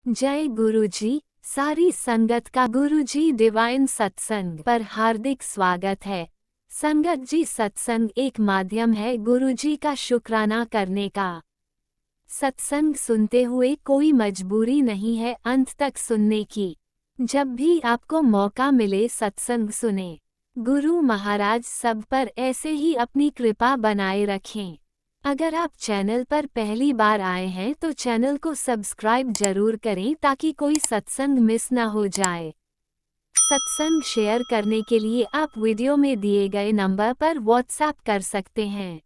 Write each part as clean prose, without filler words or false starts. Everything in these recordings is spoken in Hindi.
जय गुरुजी। सारी संगत का गुरुजी डिवाइन सत्संग पर हार्दिक स्वागत है। संगत जी, सत्संग एक माध्यम है गुरुजी का शुक्राना करने का। सत्संग सुनते हुए कोई मजबूरी नहीं है अंत तक सुनने की। जब भी आपको मौका मिले सत्संग सुने। गुरु महाराज सब पर ऐसे ही अपनी कृपा बनाए रखें। अगर आप चैनल पर पहली बार आए हैं तो चैनल को सब्सक्राइब जरूर करें ताकि कोई सत्संग मिस ना हो जाए। सत्संग शेयर करने के लिए आप वीडियो में दिए गए नंबर पर व्हाट्सएप कर सकते हैं।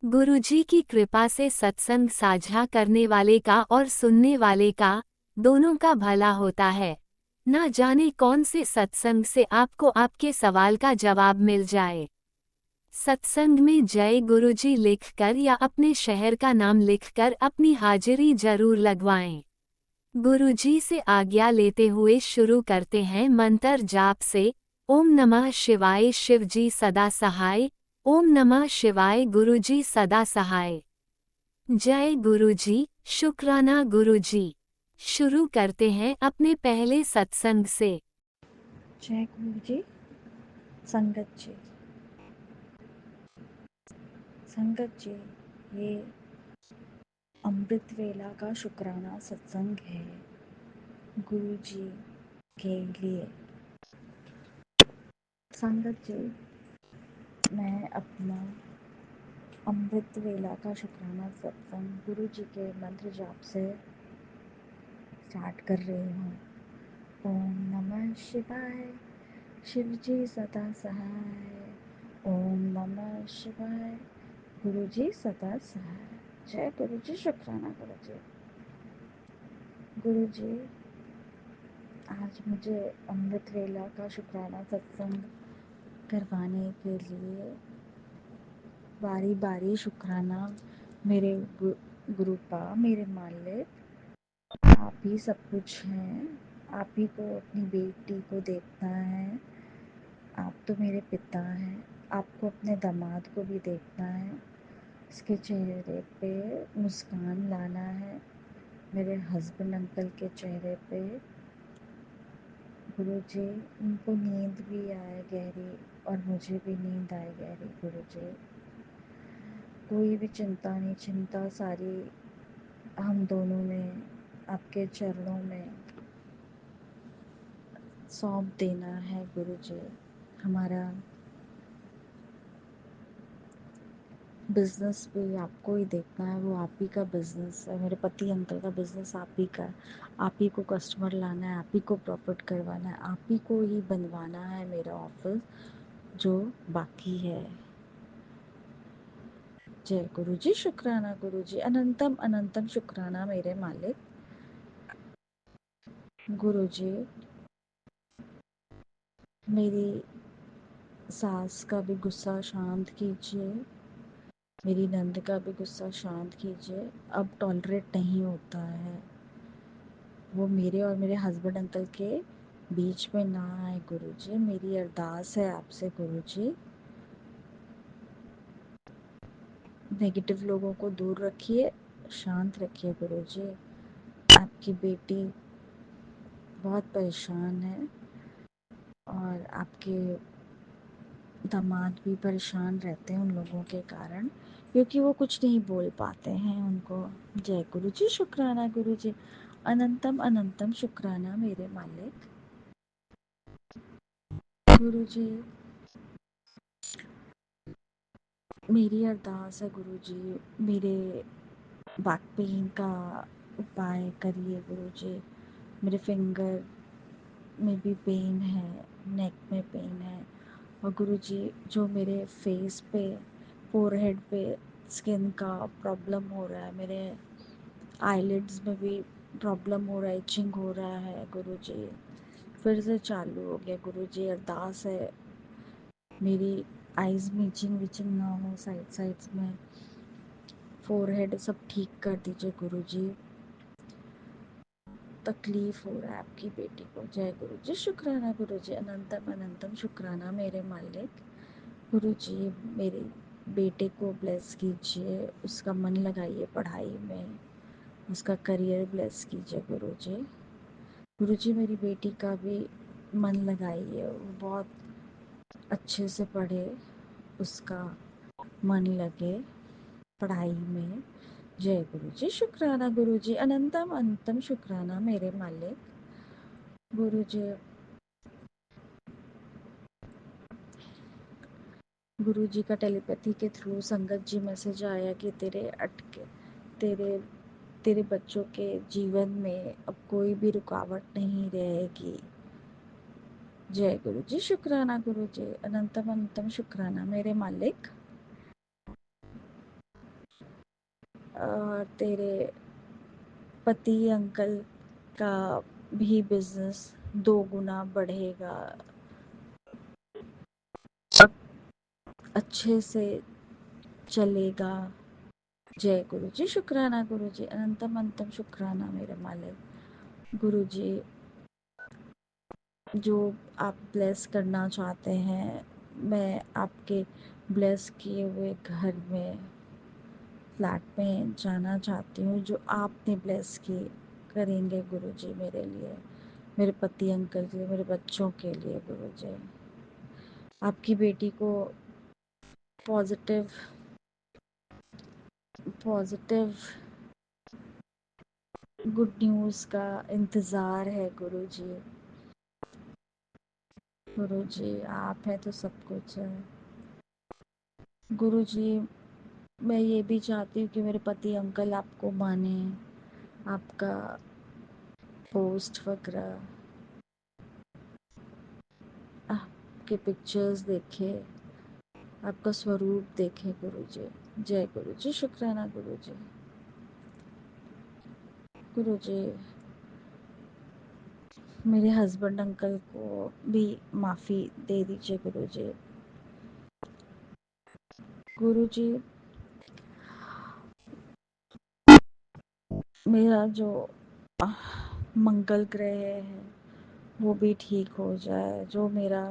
गुरुजी की कृपा से सत्संग साझा करने वाले का और सुनने वाले का, दोनों का भला होता है। ना जाने कौन से सत्संग से आपको आपके सवाल का जवाब मिल जाए। सत्संग में जय गुरुजी लिखकर या अपने शहर का नाम लिखकर अपनी हाजिरी जरूर लगवाएं। गुरुजी से आज्ञा लेते हुए शुरू करते हैं मंत्र जाप से। ओम नमः शिवाय, शिवजी सदा सहाय। ओम नमः शिवाय, गुरुजी सदा सहाय। जय गुरुजी, शुक्राना गुरुजी। शुरू करते हैं अपने पहले सत्संग से। जय गुरु जी। संगत जी, संगत जी, ये अमृत वेला का शुक्राना सत्संग है गुरु जी के लिए। संगत जी, मैं अपना अमृत वेला का शुक्राना सत्संग गुरु जी के मंत्र जाप से स्टार्ट कर रही हूँ। ओम नमः शिवाय, शिव जी सदा सहाय। ओम नमः शिवाय, गुरु जी सदा सहाय। जय गुरु जी, शुक्राना गुरु जी। गुरु जी, आज मुझे अमृत वेला का शुक्राना सत्संग करवाने के लिए बारी बारी शुक्राना मेरे गुरुपा, मेरे मालिक, आप ही सब कुछ हैं। आप ही को अपनी बेटी को देखना है। आप तो मेरे पिता हैं। आपको अपने दामाद को भी देखना है। उसके चेहरे पे मुस्कान लाना है। मेरे हस्बैंड अंकल के चेहरे पे गुरुजी, उनको नींद भी आए गहरी और मुझे भी नींद आए गहरी। गुरुजी, कोई भी चिंता नहीं, चिंता सारी हम दोनों ने आपके चरणों में सौंप देना है। गुरुजी, हमारा बिजनेस भी आपको ही देखना है। वो आप ही का बिजनेस है। मेरे पति अंकल का बिजनेस आप ही का है। आप ही को कस्टमर लाना है, आप ही को प्रॉफिट करवाना है, आप ही को ही बनवाना है मेरा ऑफिस जो बाकी है। जय गुरु जी, शुक्राना गुरु जी, अनंतम अनंतम शुक्राना मेरे मालिक। गुरु जी, मेरी सास का भी गुस्सा शांत कीजिए, मेरी नंद का भी गुस्सा शांत कीजिए। अब टॉलरेट नहीं होता है, वो मेरे और मेरे हस्बैंड अंकल के बीच में ना आए। गुरु जी, मेरी अरदास है आपसे। गुरु जी, नेगेटिव लोगों को दूर रखिए, शांत रखिए। गुरु जी, आपकी बेटी बहुत परेशान है और आपके दामाद भी परेशान रहते हैं उन लोगों के कारण, क्योंकि वो कुछ नहीं बोल पाते हैं उनको। जय गुरु जी, शुक्राना गुरु जी, अनंतम अनंतम शुक्राना मेरे मालिक। गुरु जी, मेरी अरदास है गुरु जी, मेरे बैक पेन का उपाय करिए। गुरु जी, मेरे फिंगर में भी पेन है, नेक में पेन है। और गुरुजी, जो मेरे फेस पे, फोरहेड पे स्किन का प्रॉब्लम हो रहा है, मेरे आईलिड्स में भी प्रॉब्लम हो रहा है, इचिंग हो रहा है। गुरुजी, फिर से चालू हो गया। गुरुजी, अरदास है मेरी आईज में इचिंग विचिंग ना हो, साइड साइड्स में, फोरहेड सब ठीक कर दीजिए। गुरुजी, तकलीफ हो रहा है आपकी बेटी को। जय गुरु जी, शुक्राना गुरु जी, अनंतम अनंतम शुक्राना मेरे मालिक। गुरु जी, मेरे बेटे को ब्लेस कीजिए, उसका मन लगाइए पढ़ाई में, उसका करियर ब्लेस कीजिए गुरुजी। गुरुजी मेरी बेटी का भी मन लगाइए, वो बहुत अच्छे से पढ़े, उसका मन लगे पढ़ाई में। जय गुरुजी। शुक्राना गुरुजी, अनंतम अनंतम शुक्राना मेरे मालिक। गुरुजी, गुरुजी का टेलीपैथी के थ्रू संगत जी मैसेज आया कि तेरे तेरे बच्चों के जीवन में अब कोई भी रुकावट नहीं रहेगी। जय गुरुजी। शुक्राना गुरुजी, अनंतम अनंतम शुक्राना मेरे मालिक। तेरे पति अंकल का भी बिजनेस 2 गुना बढ़ेगा, अच्छे से चलेगा। जय गुरुजी। शुक्राना गुरुजी, अनंतम अनंतम शुक्राना मेरे मालिक। गुरुजी, जो आप ब्लेस करना चाहते हैं, मैं आपके ब्लेस किए हुए घर में, फ्लैट में जाना चाहती हूँ, जो आपने ब्लेस किए करेंगे गुरुजी मेरे लिए, मेरे पति अंकल के लिए, मेरे बच्चों के लिए। गुरुजी, आपकी बेटी को पॉजिटिव पॉजिटिव गुड न्यूज़ का इंतज़ार है गुरुजी। गुरुजी, आप हैं तो सब कुछ है। गुरुजी, मैं ये भी चाहती हूँ कि मेरे पति अंकल आपको माने, आपका पोस्ट वगैरह, आपके पिक्चर्स देखे, आपका स्वरूप देखे गुरुजी। जय गुरुजी। शुक्राना गुरुजी। गुरुजी, मेरे हस्बैंड अंकल को भी माफ़ी दे दीजिए गुरुजी। गुरुजी, मेरा जो मंगल ग्रह है वो भी ठीक हो जाए, जो मेरा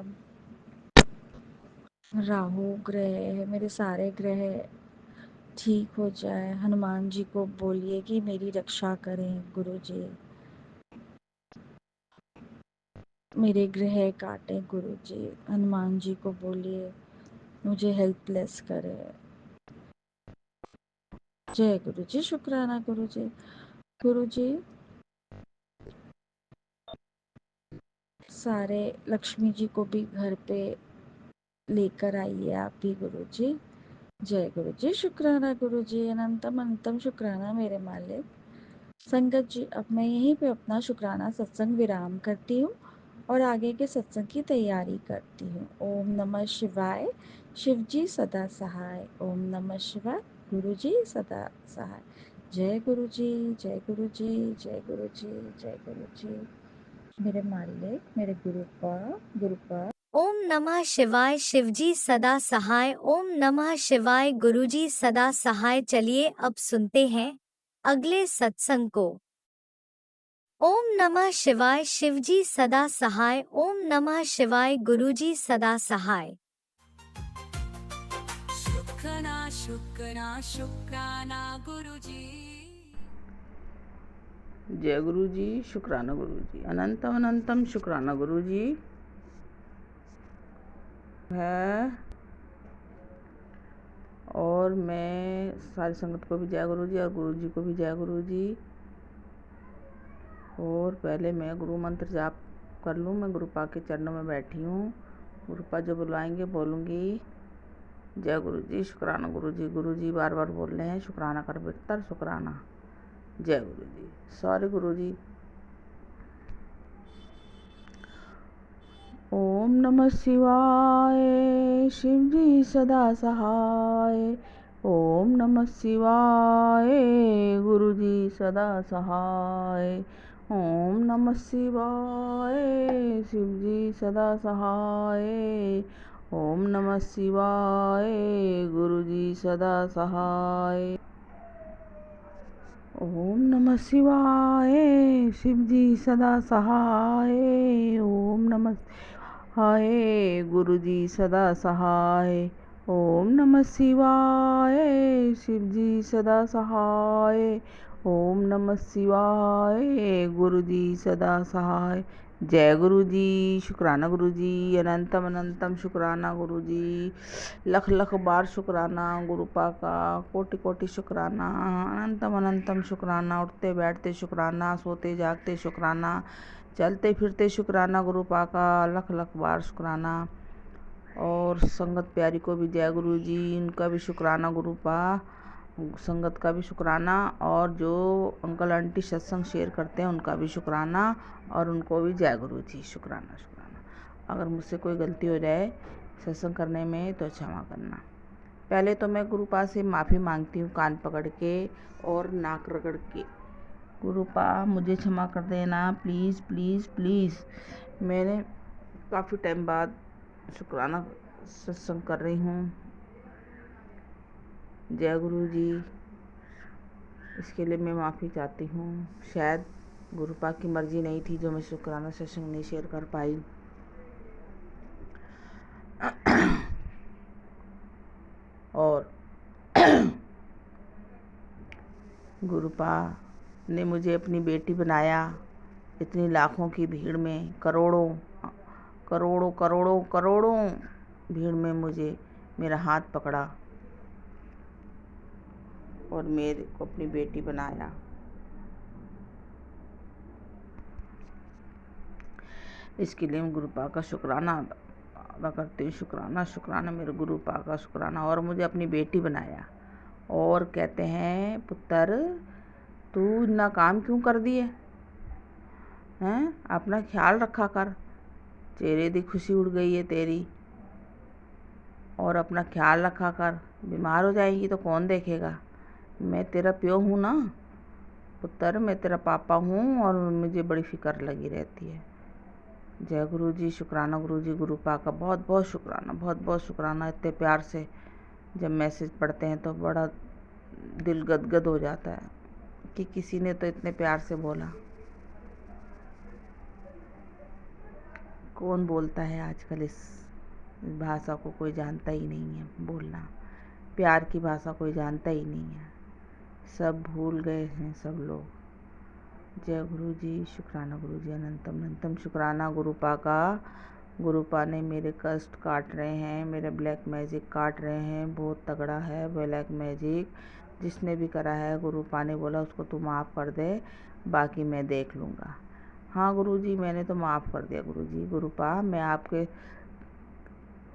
राहु ग्रह है, मेरे सारे ग्रह ठीक हो जाए। हनुमान जी को बोलिए कि मेरी रक्षा करें गुरुजी, मेरे ग्रह काटे गुरुजी। हनुमान जी को बोलिए मुझे हेल्पलेस करे। जय गुरुजी। शुक्राना गुरुजी। गुरुजी, सारे लक्ष्मी जी को भी घर पे लेकर आइए आप भी गुरुजी। जय गुरुजी। शुक्राना गुरुजी, अनंतम अनंतम शुक्राना मेरे मालिक। संगत जी, अब मैं यहीं पे अपना शुक्राना सत्संग विराम करती हूँ और आगे के सत्संग की तैयारी करती हूँ। ओम नमः शिवाय। शिव जी सदा सहाय। ओम नमः शिवाय। गुरु जी सदा सहाय। जय गुरु जी, जय गुरु जी, जय गुरु जी, जय गुरु जी मेरे मालिक, मेरे गुरुपा। ओम नमः शिवाय। शिवजी सदा सहाय। ओम नमः शिवाय। गुरुजी सदा सहाय। चलिए अब सुनते हैं अगले सत्संग को। ओम नमः शिवाय। शिवजी सदा सहाय। ओम नमः शिवाय। गुरुजी सदा सहाय। शुक्राना शुक्राना शुक्राना गुरुजी। जय गुरु जी। शुक्राना गुरु जी, अनंतम अनंतम शुक्राना गुरु जी है। और मैं सारी संगत को भी जय गुरु जी और गुरु जी को भी जय गुरु जी। और पहले मैं गुरु मंत्र जाप कर लूँ। मैं गुरुपा के चरणों में बैठी हूँ। गुरुपा जो बुलवाएंगे बोलूँगी। जय गुरु जी। शुक्राना गुरु जी बार बार बोल रहे हैं, शुक्राना कर बेहतर शुक्राना। जय गुरु जी। सॉरी गुरु जी। ओम नमः शिवाय। शिव जी सदा सहाय। ओम नमः शिवाय। गुरु जी सदा सहाय। ओम नमः शिवाय। शिव जी सदा सहाय। ओम नमः शिवाय। गुरु जी सदा सहाय। ओम नमः शिवाय। शिव जी सदा सहाय। ओम नमः हाय। गुरु जी सदा सहाय। ओम नमः शिवाय। शिव जी सदा सहाय। ओम नमः शिवाय। गुरु जी सदा सहाय। जय गुरु जी। शुक्राना गुरु जी। अनंतम अनंतम शुक्राना गुरु जी। लख लख बार शुक्राना गुरुपा का। कोटि कोटि शुक्राना। अनंतम अनंतम शुक्राना। उठते बैठते शुक्राना, सोते जागते शुक्राना, चलते फिरते शुक्राना गुरुपा का। लख लख बार शुक्राना। और संगत प्यारी को भी जय गुरु जी। उनका भी शुक्राना गुरुपा, संगत का भी शुक्राना, और जो अंकल आंटी सत्संग शेयर करते हैं उनका भी शुक्राना, और उनको भी जय गुरु जी। शुक्राना शुक्राना। अगर मुझसे कोई गलती हो जाए सत्संग करने में तो क्षमा करना। पहले तो मैं गुरुपा से माफ़ी मांगती हूँ कान पकड़ के और नाक रगड़ के। गुरुपा मुझे क्षमा कर देना प्लीज़ प्लीज़ प्लीज़। मैंने काफ़ी टाइम बाद शुक्राना सत्संग कर रही हूँ। जय गुरु जी। इसके लिए मैं माफ़ी चाहती हूँ। शायद गुरुपा की मर्जी नहीं थी जो मैं शुक्राना सत्संग नहीं शेयर कर पाई। और गुरुपा ने मुझे अपनी बेटी बनाया। इतनी लाखों की भीड़ में, करोड़ों करोड़ों करोड़ों करोड़ों भीड़ में मुझे मेरा हाथ पकड़ा और मेरे को अपनी बेटी बनाया। इसके लिए मैं गुरुपा का शुक्राना अदा करती हूँ। शुक्राना शुक्राना मेरे गुरुपा का शुक्राना। और मुझे अपनी बेटी बनाया और कहते हैं पुत्र तू इतना काम क्यों कर दिए हैं, अपना ख्याल रखा कर। चेहरे दी खुशी उड़ गई है तेरी, और अपना ख्याल रखा कर। बीमार हो जाएगी तो कौन देखेगा। मैं तेरा प्यो हूँ ना पुत्र, मैं तेरा पापा हूँ और मुझे बड़ी फिक्र लगी रहती है। जय गुरु जी। शुक्राना गुरु जी। गुरुपा का बहुत बहुत शुक्राना, बहुत बहुत शुक्राना। इतने प्यार से जब मैसेज पढ़ते हैं तो बड़ा दिल गदगद हो जाता है कि किसी ने तो इतने प्यार से बोला। कौन बोलता है आजकल इस भाषा को, कोई जानता ही नहीं है बोलना। प्यार की भाषा कोई जानता ही नहीं है, सब भूल गए हैं सब लोग। जय गुरु जी। शुक्राना गुरु जी। अनंतम अनंतम शुक्राना गुरुपा का। गुरुपा ने मेरे कष्ट काट रहे हैं, मेरे ब्लैक मैजिक काट रहे हैं। बहुत तगड़ा है ब्लैक मैजिक। जिसने भी करा है गुरुपा ने बोला उसको तू माफ़ कर दे, बाकी मैं देख लूँगा। हाँ गुरुजी, मैंने तो माफ़ कर दिया गुरुजी। गुरुपा मैं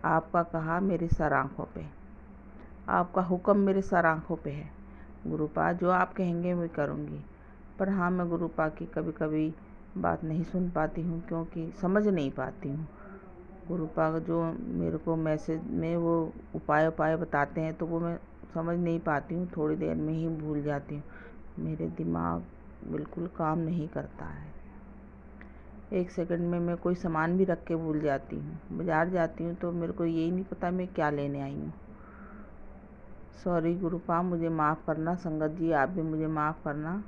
आपका कहा मेरी सर आँखों पे, आपका हुक्म मेरे सर आँखों पे है। गुरुपा जो आप कहेंगे मैं करूँगी। पर हाँ, मैं गुरुपा की कभी कभी बात नहीं सुन पाती हूँ क्योंकि समझ नहीं पाती हूँ। गुरुपा जो मेरे को मैसेज में वो उपाय बताते हैं तो वो मैं समझ नहीं पाती हूँ, थोड़ी देर में ही भूल जाती हूँ। मेरे दिमाग बिल्कुल काम नहीं करता है। 1 सेकंड में मैं कोई सामान भी रख के भूल जाती हूँ। बाज़ार जाती हूँ तो मेरे को यही नहीं पता मैं क्या लेने आई हूँ। सॉरी गुरुपा, मुझे माफ़ करना। संगत जी आप भी मुझे माफ़ करना।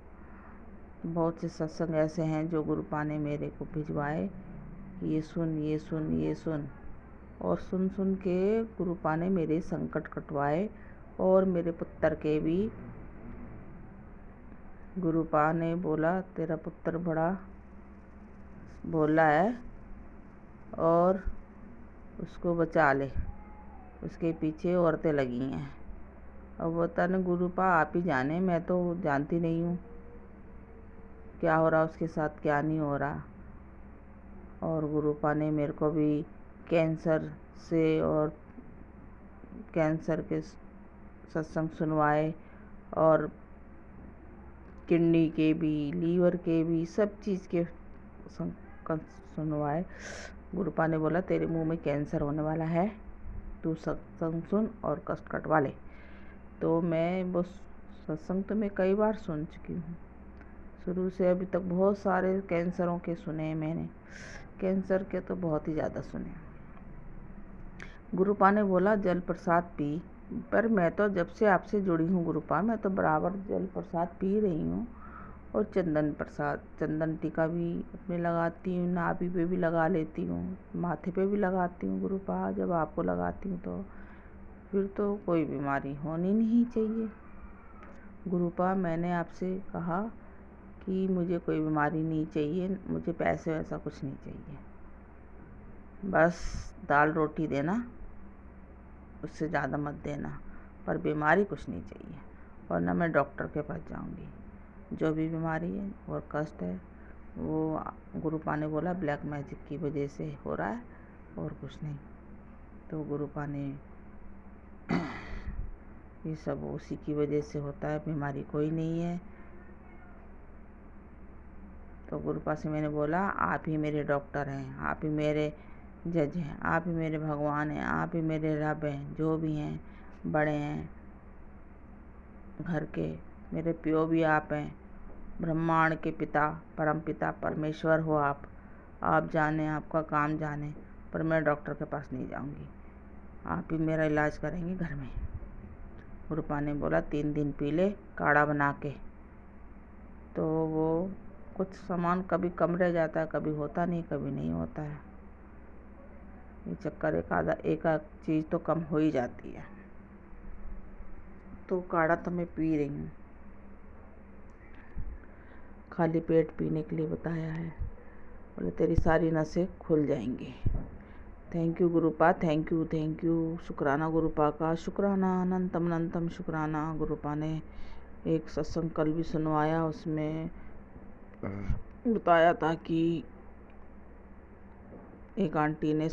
बहुत से सत्संग ऐसे हैं जो गुरुपा ने मेरे को भिजवाए, ये सुन ये सुन ये सुन, और सुन सुन के गुरुपा ने मेरे संकट कटवाए और मेरे पुत्र के भी। गुरुपा ने बोला तेरा पुत्र बड़ा भोला है और उसको बचा ले, उसके पीछे औरतें लगी हैं। अब बता न गुरुपा, आप ही जाने, मैं तो जानती नहीं हूँ क्या हो रहा उसके साथ क्या नहीं हो रहा। और गुरुपा ने मेरे को भी कैंसर से और कैंसर के सत्संग सुनवाए और किडनी के भी, लीवर के भी, सब चीज़ के सुनवाए। गुरुपा ने बोला तेरे मुंह में कैंसर होने वाला है, तू सत्संग सुन और कष्ट कटवा ले। तो मैं वो सत्संग तो मैं कई बार सुन चुकी हूँ, शुरू से अभी तक बहुत सारे कैंसरों के सुने हैं मैंने। कैंसर के तो बहुत ही ज़्यादा सुने। गुरुपा ने बोला जल प्रसाद पी, पर मैं तो जब से आपसे जुड़ी हूँ गुरुपा, मैं तो बराबर जल प्रसाद पी रही हूँ। और चंदन प्रसाद, चंदन टीका भी अपने लगाती हूँ, नाभि पे भी लगा लेती हूँ, माथे पे भी लगाती हूँ गुरुपा। जब आपको लगाती हूँ तो फिर तो कोई बीमारी होनी नहीं चाहिए। गुरुपा मैंने आपसे कहा कि मुझे कोई बीमारी नहीं चाहिए, मुझे पैसे वैसा कुछ नहीं चाहिए, बस दाल रोटी देना, उससे ज़्यादा मत देना, पर बीमारी कुछ नहीं चाहिए। और ना मैं डॉक्टर के पास जाऊंगी, जो भी बीमारी है और कष्ट है वो गुरुपा ने बोला ब्लैक मैजिक की वजह से हो रहा है और कुछ नहीं। तो गुरुपा ने ये सब उसी की वजह से होता है, बीमारी कोई नहीं है। तो गुरुपा से मैंने बोला आप ही मेरे डॉक्टर हैं, आप ही मेरे जज हैं, आप ही मेरे भगवान हैं, आप ही मेरे रब हैं, जो भी हैं बड़े हैं घर के, मेरे प्यो भी आप हैं, ब्रह्मांड के पिता परम पिता परमेश्वर हो आप जाने, आपका काम जाने, पर मैं डॉक्टर के पास नहीं जाऊंगी, आप ही मेरा इलाज करेंगे घर में। गुरुपा ने बोला 3 दिन पी ले काढ़ा बना के। तो वो कुछ सामान कभी कम रह जाता है, कभी होता नहीं, कभी नहीं होता है, ये चक्कर एक आध चीज़ तो कम हो ही जाती है। तो काढ़ा तो मैं पी रही हूँ, खाली पेट पीने के लिए बताया है, बोले तेरी सारी नसें खुल जाएंगी। थैंक यू गुरुपा, थैंक यू, शुक्राना गुरुपा का, शुक्राना अनंतम अनंतम शुक्राना। गुरुपा ने एक सत्संग कल भी सुनवाया, उसमें बताया था कि एक आंटी ने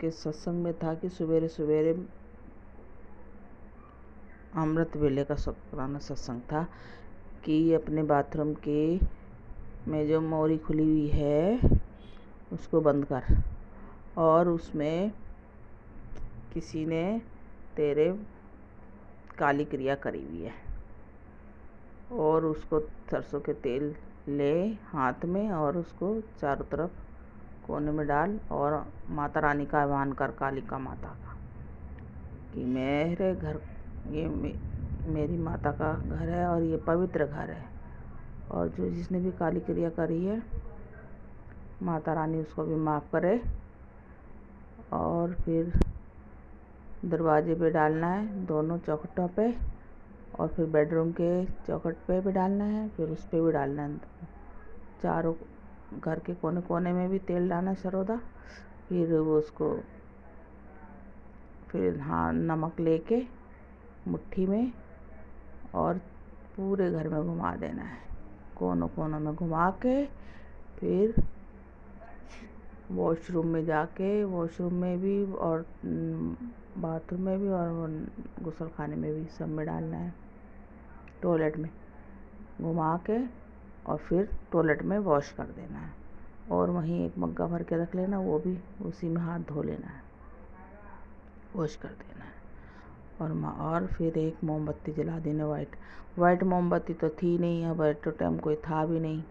के सत्संग में था कि सवेरे सवेरे अमृत वेले का शुक्राना सत्संग था कि अपने बाथरूम के में जो मोरी खुली हुई है उसको बंद कर, और उसमें किसी ने तेरे काली क्रिया करी हुई है, और उसको सरसों के तेल ले हाथ में और उसको चारों तरफ कोने में डाल और माता रानी का आह्वान कर, कालिका माता का, कि मेरे घर ये मेरी माता का घर है और ये पवित्र घर है, और जो जिसने भी काली क्रिया करी है माता रानी उसको भी माफ़ करे। और फिर दरवाजे पे डालना है, दोनों चौखटों पे, और फिर बेडरूम के चौखट पे भी डालना है, फिर उस पे भी डालना है, चारों घर के कोने कोने में भी तेल डालना है सरोदा। फिर वो उसको फिर हाँ नमक लेके मुट्ठी में और पूरे घर में घुमा देना है, कोनों कोनों में घुमा के, फिर वॉशरूम में जाके, वॉशरूम में भी और बाथरूम में भी और गुसल खाने में भी, सब में डालना है, टॉयलेट में घुमा के, और फिर टॉयलेट में वॉश कर देना है, और वहीं एक मग्गा भर के रख लेना, वो भी उसी में हाथ धो लेना है, वॉश कर देना है। और फिर एक मोमबत्ती जला देना, वाइट मोमबत्ती तो थी नहीं, अब एट तो टाइम कोई था भी नहीं,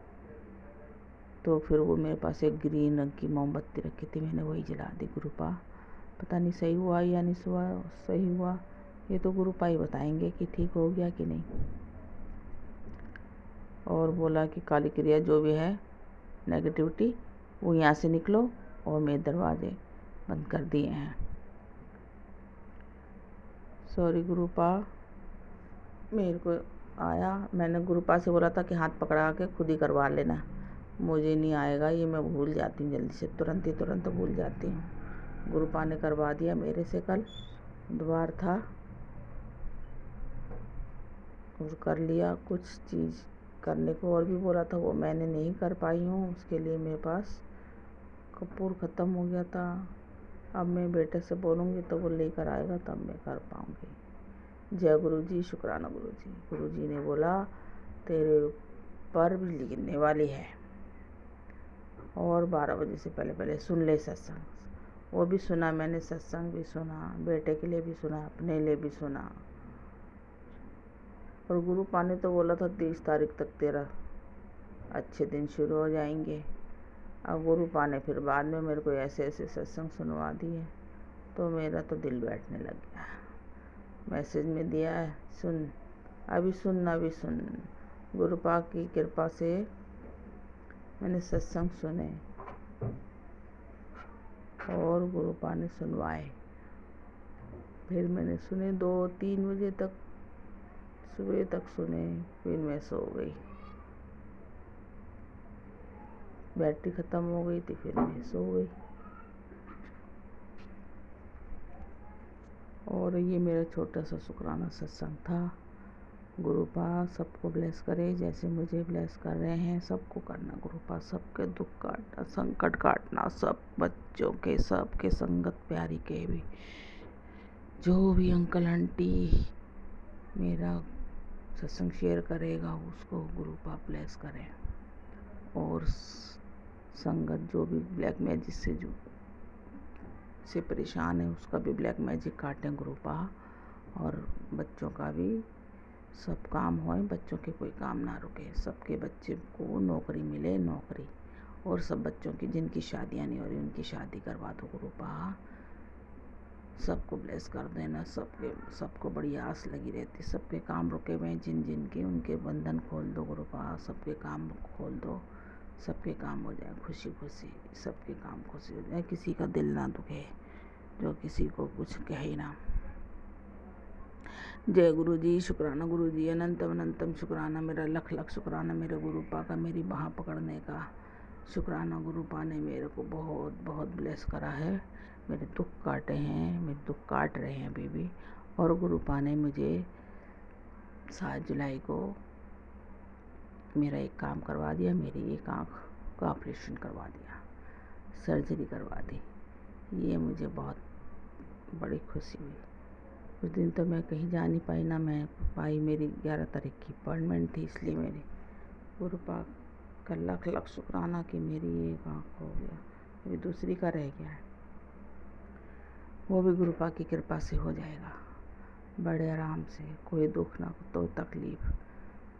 तो फिर वो मेरे पास एक ग्रीन रंग की मोमबत्ती रखी थी, मैंने वही जला दी। गुरुपा पता नहीं सही हुआ या नहीं सही हुआ, ये तो गुरुपा ही बताएंगे कि ठीक हो गया कि नहीं। और बोला कि काली क्रिया जो भी है नेगेटिविटी वो यहाँ से निकलो, और मेरे दरवाजे बंद कर दिए हैं। सॉरी गुरुपा, मेरे को आया, मैंने गुरुपा से बोला था कि हाथ पकड़ा के खुद ही करवा लेना, मुझे नहीं आएगा ये, मैं भूल जाती हूँ जल्दी से, तुरंत भूल जाती हूँ। गुरुपा ने करवा दिया मेरे से, कल बुधवार था, और कर लिया। कुछ चीज़ करने को और भी बोला था, वो मैंने नहीं कर पाई हूँ, उसके लिए मेरे पास कपूर ख़त्म हो गया था। अब मैं बेटे से बोलूँगी तो वो लेकर आएगा, तब मैं कर पाऊँगी। जय गुरु जी, शुक्राना गुरु जी। गुरु जी ने बोला तेरे ऊपर बिजली गिरने वाली है, और 12 बजे से पहले सुन ले सत्संग। वो भी सुना मैंने, सत्संग भी सुना, बेटे के लिए भी सुना, अपने लिए भी सुना। और गुरुपा ने तो बोला था 30 तारीख तक तेरा अच्छे दिन शुरू हो जाएंगे। अब गुरुपा ने फिर बाद में मेरे को ऐसे सत्संग सुनवा दिए, तो मेरा तो दिल बैठने लग गया। मैसेज में दिया है, सुन अभी सुन। गुरुपा की कृपा से मैंने सत्संग सुने, और गुरुपा ने सुनवाए, फिर मैंने सुने 2-3 बजे तक सुबह तक सुने, फिर मैं सो गई। बैटरी ख़त्म हो गई थी, फिर मैं सो गई। और ये मेरा छोटा सा शुक्राना सत्संग था। गुरु पाक सबको ब्लेस करे, जैसे मुझे ब्लेस कर रहे हैं सबको करना। गुरु पाक सबके दुख काटना, संकट काटना, सब बच्चों के, सबके संगत प्यारी के भी, जो भी अंकल आंटी मेरा सत्संग शेयर करेगा उसको गुरु पाक ब्लेस करें। और संगत जो भी ब्लैक मैजिक से परेशान है उसका भी ब्लैक मैजिक काटें गुरु पाक। और बच्चों का भी सब काम होए, बच्चों के कोई काम ना रुके, सबके बच्चे को नौकरी मिले, नौकरी। और सब बच्चों की जिनकी शादियां नहीं हो रही उनकी शादी करवा दो गुरु पाक। सबको ब्लेस कर देना, सबको बड़ी आस लगी रहती, सबके काम रुके हुए जिन के उनके बंधन खोल दो गुरु पाक। सबके काम खोल दो, सबके काम हो जाए खुशी खुशी, सबके काम खुशी हो जाए, किसी का दिल ना दुखे, जो किसी को कुछ कहे ना। जय गुरु जी, शुक्राना गुरु जी, अनंतम अनंतम शुक्राना, मेरा लख लख शुक्राना मेरे गुरु पा का, मेरी बाह पकड़ने का शुक्राना। गुरु पा ने मेरे को बहुत बहुत ब्लेस करा है, मेरे दुख काटे हैं, मेरे दुख काट रहे हैं अभी भी। और गुरु पा ने मुझे 7 जुलाई को मेरा एक काम करवा दिया, मेरी एक आँख का ऑपरेशन करवा दिया, सर्जरी करवा दी। ये मुझे बहुत बड़ी खुशी हुई। उस दिन तो मैं कहीं जा नहीं पाई, ना मैं पाई, मेरी 11 तारीख की अपॉइंटमेंट थी, इसलिए मेरी गुरु पाक का लख लख शुक्राना कि मेरी एक आँख हो गया, अभी दूसरी का रह गया है, वो भी गुरु पाक की कृपा से हो जाएगा बड़े आराम से। कोई दुख ना, कोई तकलीफ़,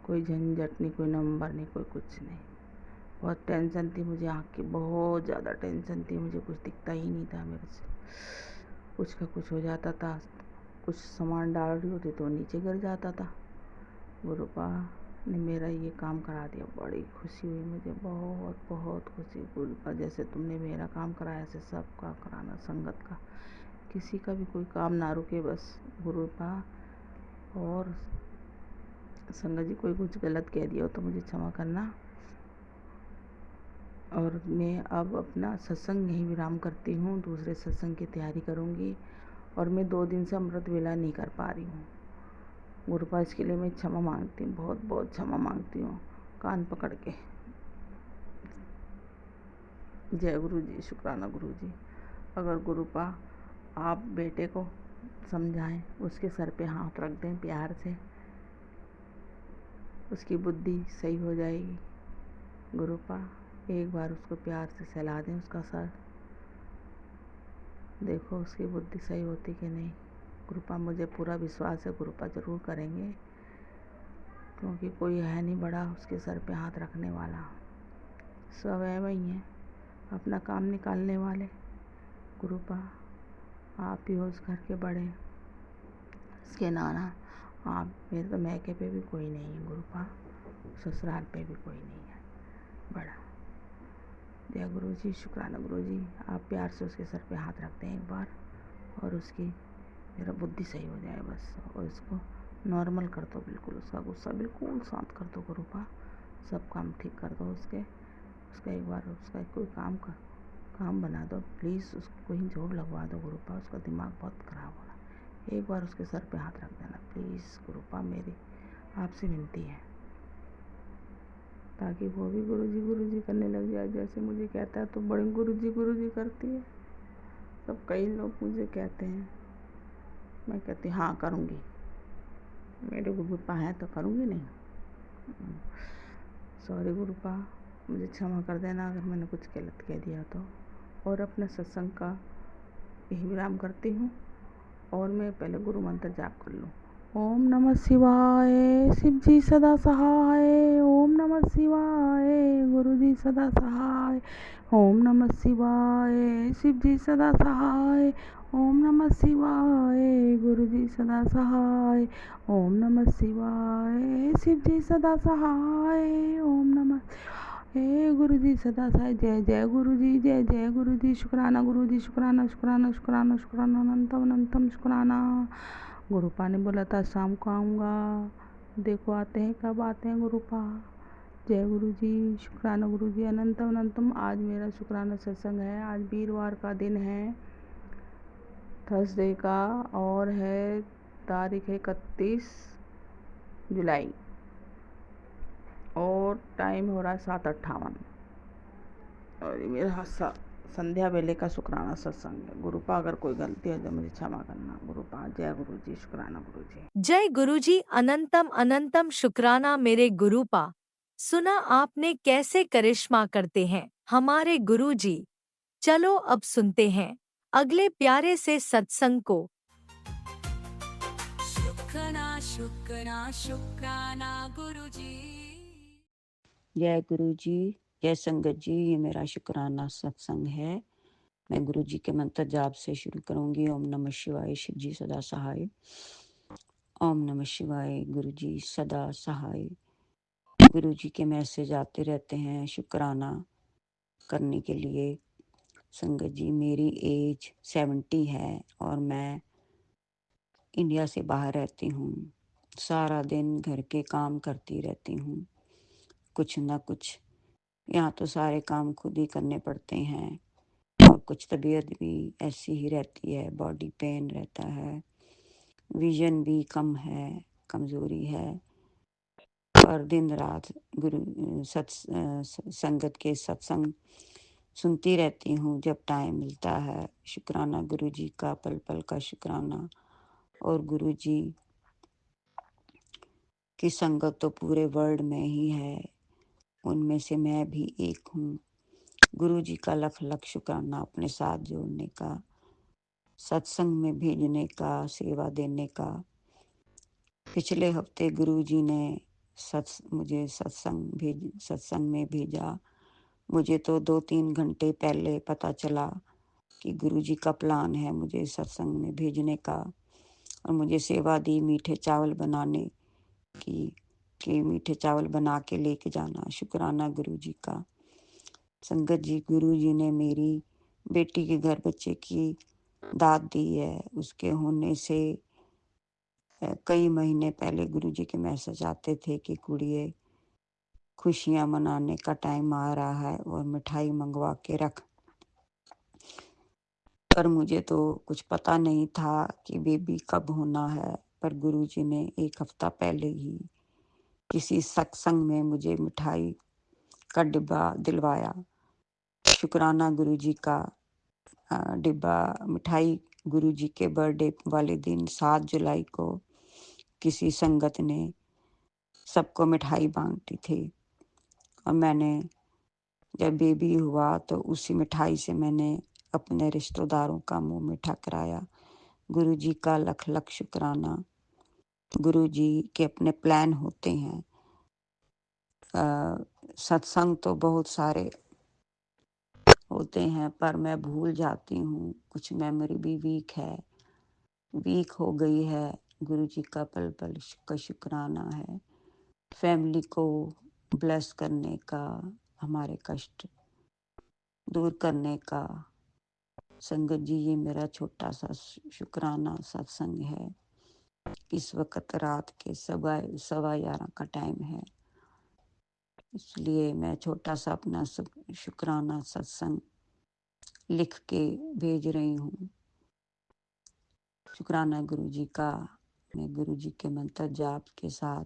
कोई झंझट नहीं, कोई नंबर नहीं, कोई कुछ नहीं। बहुत टेंशन थी मुझे, आँख की बहुत ज़्यादा टेंशन थी, मुझे कुछ दिखता ही नहीं था मेरे से, कुछ का कुछ हो जाता था, कुछ सामान डाल रही होती तो नीचे गिर जाता था। गुरु पाक ने मेरा ये काम करा दिया, बड़ी खुशी हुई मुझे, बहुत बहुत खुशी। गुरु पाक जैसे तुमने मेरा काम कराया ऐसे सबका कराना, संगत का, किसी का भी कोई काम ना रुके बस गुरु पाक। और संगत जी कोई कुछ गलत कह दिया हो तो मुझे क्षमा करना। और मैं अब अपना सत्संग यहीं विराम करती हूँ, दूसरे सत्संग की तैयारी करूँगी। और मैं 2 दिन से अमृत वेला नहीं कर पा रही हूँ गुरु पाक, इसके लिए मैं क्षमा मांगती हूँ, बहुत बहुत क्षमा मांगती हूँ कान पकड़ के। जय गुरु जी, शुक्राना गुरु जी। अगर गुरु पाक आप बेटे को समझाएं, उसके सर पे हाथ रख दें प्यार से, उसकी बुद्धि सही हो जाएगी। गुरु पाक एक बार उसको प्यार से सहला दें उसका सर, देखो उसकी बुद्धि सही होती कि नहीं। गुरु पाक मुझे पूरा विश्वास है गुरु पाक ज़रूर करेंगे, क्योंकि कोई है नहीं बड़ा उसके सर पे हाथ रखने वाला, सब है वही हैं अपना काम निकालने वाले। गुरु पाक आप ही हो उस घर के बड़े, इसके नाना आप, मेरे तो मैके पे भी कोई नहीं है गुरु पाक, ससुराल पे भी कोई नहीं है बड़ा। जय गुरु जी, शुक्राना गुरु जी। आप प्यार से उसके सर पे हाथ रख दें एक बार, और उसकी मेरा बुद्धि सही हो जाए बस, और इसको नॉर्मल कर दो बिल्कुल, उसका गुस्सा बिल्कुल शांत कर दो गुरु पाक, सब काम ठीक कर दो उसका एक बार उसका कोई काम बना दो प्लीज़, उसको कोई जॉब लगवा दो गुरु पाक, उसका दिमाग बहुत ख़राब हो रहा है। एक बार उसके सर पे हाथ रख देना प्लीज़ गुरु पाक, मेरी आपसे विनती है, ताकि वो भी गुरु जी करने लग जाए। जैसे मुझे कहता है तो बड़े गुरु जी करती है, सब कई लोग मुझे कहते हैं, मैं कहती हाँ करूँगी, मेरे गुरु पाक हैं तो करूँगी नहीं। सॉरी गुरु पाक, मुझे क्षमा कर देना अगर मैंने कुछ गलत कह दिया तो। और अपने सत्संग का यही विराम करती हूँ, और मैं पहले गुरु मंत्र जाप कर लूँ। ओम नमः शिवाय, शिव जी सदा सहाय, ओम नमः शिवाय, गुरु जी सदा सहाय, ओम नमः शिवाय, शिव जी सदा सहाय, ओम नमः शिवाय, गुरु जी सदा सहाय, ओम नमः शिवाय, शिव जी सदा सहाय, ओम नमः हे गुरु जी सदा सहाय। जय जय गुरु जी, जय जय गुरु जी, शुक्राना गुरु जी, शुक्राना शुक्राना शुक्राना शुक्राना, अनंतम अनंतम शुक्राना। गुरु पाक ने बोला था शाम को आऊँगा, देखो आते हैं कब आते हैं गुरुपा। जय गुरु जी, शुक्राना गुरु जी, अनंतम अनंतम। आज मेरा शुक्राना सत्संग है। आज वीरवार का दिन है, थर्सडे का, और है तारीख है 31 जुलाई और टाइम हो रहा है 7:58। और ये मेरा संध्या वेले का शुक्राना सत्संग है। गुरुपा अगर कोई गलती है तो मुझे क्षमा करना गुरुपा। जय गुरु जी, शुक्राना गुरु जी। जय गुरुजी, अनंतम अनंतम शुक्राना मेरे गुरुपा। सुना आपने कैसे करिश्मा करते हैं हमारे गुरुजी। चलो अब सुनते हैं अगले प्यारे से सत्संग को। शुक्राना शुक्राना शुक्राना गुरुजी। जय गुरु जी, जय संगत जी। ये मेरा शुक्राना सत्संग है। मैं गुरु जी के मंत्र जाप से शुरू करूंगी। ओम नमः शिवाय, शिव जी सदा सहाय। ओम नमः शिवाय, गुरु जी सदा सहाय। गुरु जी के मैसेज आते रहते हैं शुक्राना करने के लिए। संगत जी, मेरी एज 70 है और मैं इंडिया से बाहर रहती हूँ। सारा दिन घर के काम करती रहती हूँ, कुछ ना कुछ। यहाँ तो सारे काम खुद ही करने पड़ते हैं और कुछ तबीयत भी ऐसी ही रहती है, बॉडी पेन रहता है, विजन भी कम है, कमज़ोरी है। और दिन रात संगत के सत्संग सुनती रहती हूँ जब टाइम मिलता है। शुक्राना गुरु जी का, पल पल का शुक्राना। और गुरु जी की संगत तो पूरे वर्ल्ड में ही है, उनमें से मैं भी एक हूँ। गुरु जी का लख लख शुक्राना अपने साथ जोड़ने का, सत्संग में भेजने का, सेवा देने का। पिछले हफ्ते गुरु जी ने मुझे सत्संग में भेजा। मुझे तो 2-3 घंटे पहले पता चला कि गुरु जी का प्लान है मुझे सत्संग में भेजने का, और मुझे सेवा दी मीठे चावल बनाने की, कि मीठे चावल बना के लेके जाना। शुक्राना गुरु जी का। संगत जी, गुरु जी ने मेरी बेटी के घर बच्चे की दाद दी है। उसके होने से कई महीने पहले गुरु जी के मैसेज आते थे कि कुड़िए, खुशियां मनाने का टाइम आ रहा है और मिठाई मंगवा के रख। पर मुझे तो कुछ पता नहीं था कि बेबी कब होना है। पर गुरु जी ने 1 हफ्ता पहले ही किसी सत्संग में मुझे मिठाई का डिब्बा दिलवाया। शुक्राना गुरु जी का। डिब्बा मिठाई गुरु जी के बर्थडे वाले दिन 7 जुलाई को किसी संगत ने सबको मिठाई बांटी थी, और मैंने जब बेबी हुआ तो उसी मिठाई से मैंने अपने रिश्तेदारों का मुंह मीठा कराया। गुरु जी का लख लख शुक्राना। गुरु जी के अपने प्लान होते हैं। सत्संग तो बहुत सारे होते हैं पर मैं भूल जाती हूँ, कुछ मेमोरी भी वीक हो गई है। गुरु जी का पल पल का शुक्राना है। फैमिली को ब्लेस करने का, हमारे कष्ट दूर करने का। संगत जी, ये मेरा छोटा सा शुक्राना सत्संग है। इस वक्त रात के 11:15 का टाइम है, इसलिए मैं छोटा सा अपना शुक्राना सत्संग लिख के भेज रही हूँ। शुक्राना गुरु जी का। मैं गुरु जी के मंत्र जाप के साथ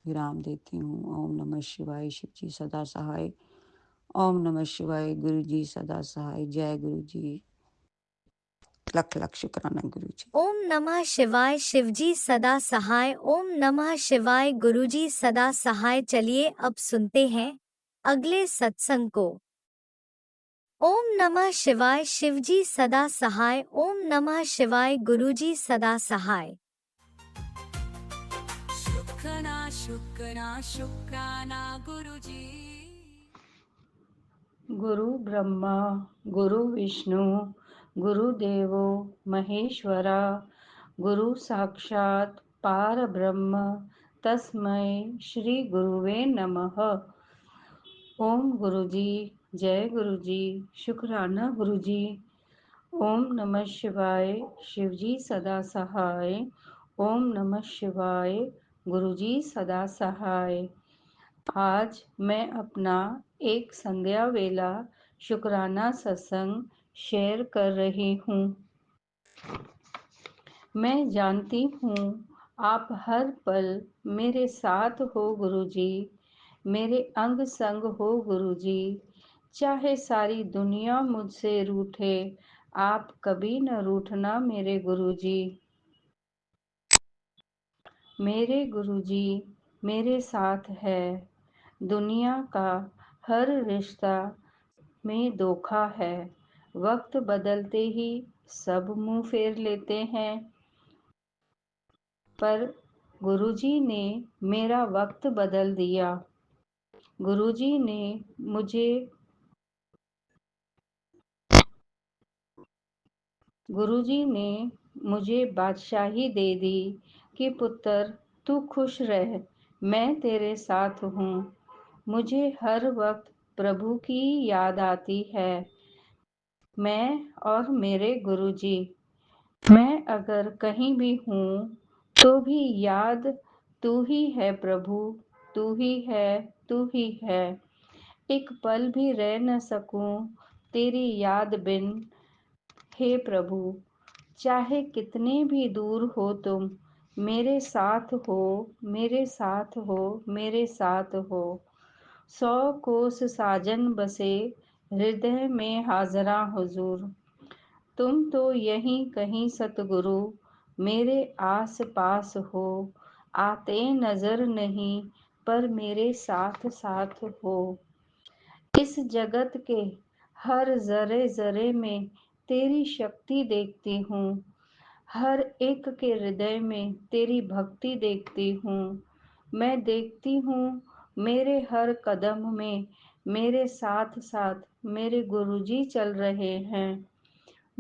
विराम देती हूँ। ओम नमः शिवाय, शिव जी सदा सहाय। ओम नमः शिवाय, गुरु जी सदा सहाय। जय गुरु जी, लख लख शुक्राना गुरु जी। ओम नमः शिवाय, शिवजी सदा सहाय। ओम नमः शिवाय, गुरुजी सदा सहाय। चलिए अब सुनते हैं अगले सत्संग को। ओम नमः शिवाय, शिवजी सदा सहाय। ओम नमः शिवाय, गुरुजी सदा सहाय। शुक्राना शुक्राना शुक्राना गुरुजी। गुरु ब्रह्मा गुरु विष्णु गुरुदेवो महेश्वरा, गुरु साक्षात पारब्रह्म तस्मै श्री गुरुवे नमः। ओम गुरुजी, जय गुरुजी, शुक्राना गुरुजी। ओम नमः शिवाय, शिवजी सदा सहाय। ओम नमः शिवाय, गुरुजी सदा सहाय। आज मैं अपना एक संध्या वेला शुक्राना सत्संग शेयर कर रही हूँ। मैं जानती हूँ आप हर पल मेरे साथ हो गुरुजी, मेरे अंग संग हो गुरुजी। चाहे सारी दुनिया मुझसे रूठे, आप कभी न रूठना मेरे गुरुजी। मेरे गुरुजी मेरे साथ है, दुनिया का हर रिश्ता में धोखा है। वक्त बदलते ही सब मुंह फेर लेते हैं, पर गुरुजी ने मेरा वक्त बदल दिया। गुरुजी ने मुझे गुरुजी ने मुझे बादशाही दे दी कि पुत्र तू खुश रह, मैं तेरे साथ हूँ। मुझे हर वक्त प्रभु की याद आती है, मैं और मेरे गुरुजी। मैं अगर कहीं भी हूँ तो भी याद तू ही है प्रभु, तू ही है, तू ही है। एक पल भी रह न सकूं तेरी याद बिन, हे प्रभु। चाहे कितने भी दूर हो तुम, मेरे साथ हो, मेरे साथ हो, मेरे साथ हो। 100 कोस साजन बसे हृदय में हाजरा हुजूर। तुम तो यहीं कहीं सतगुरु मेरे आस पास हो। आते नजर नहीं पर मेरे साथ साथ हो। इस जगत के हर जरे जरे में तेरी शक्ति देखती हूँ। हर एक के हृदय में तेरी भक्ति देखती हूँ। मैं देखती हूँ मेरे हर कदम में मेरे साथ साथ मेरे गुरुजी चल रहे हैं।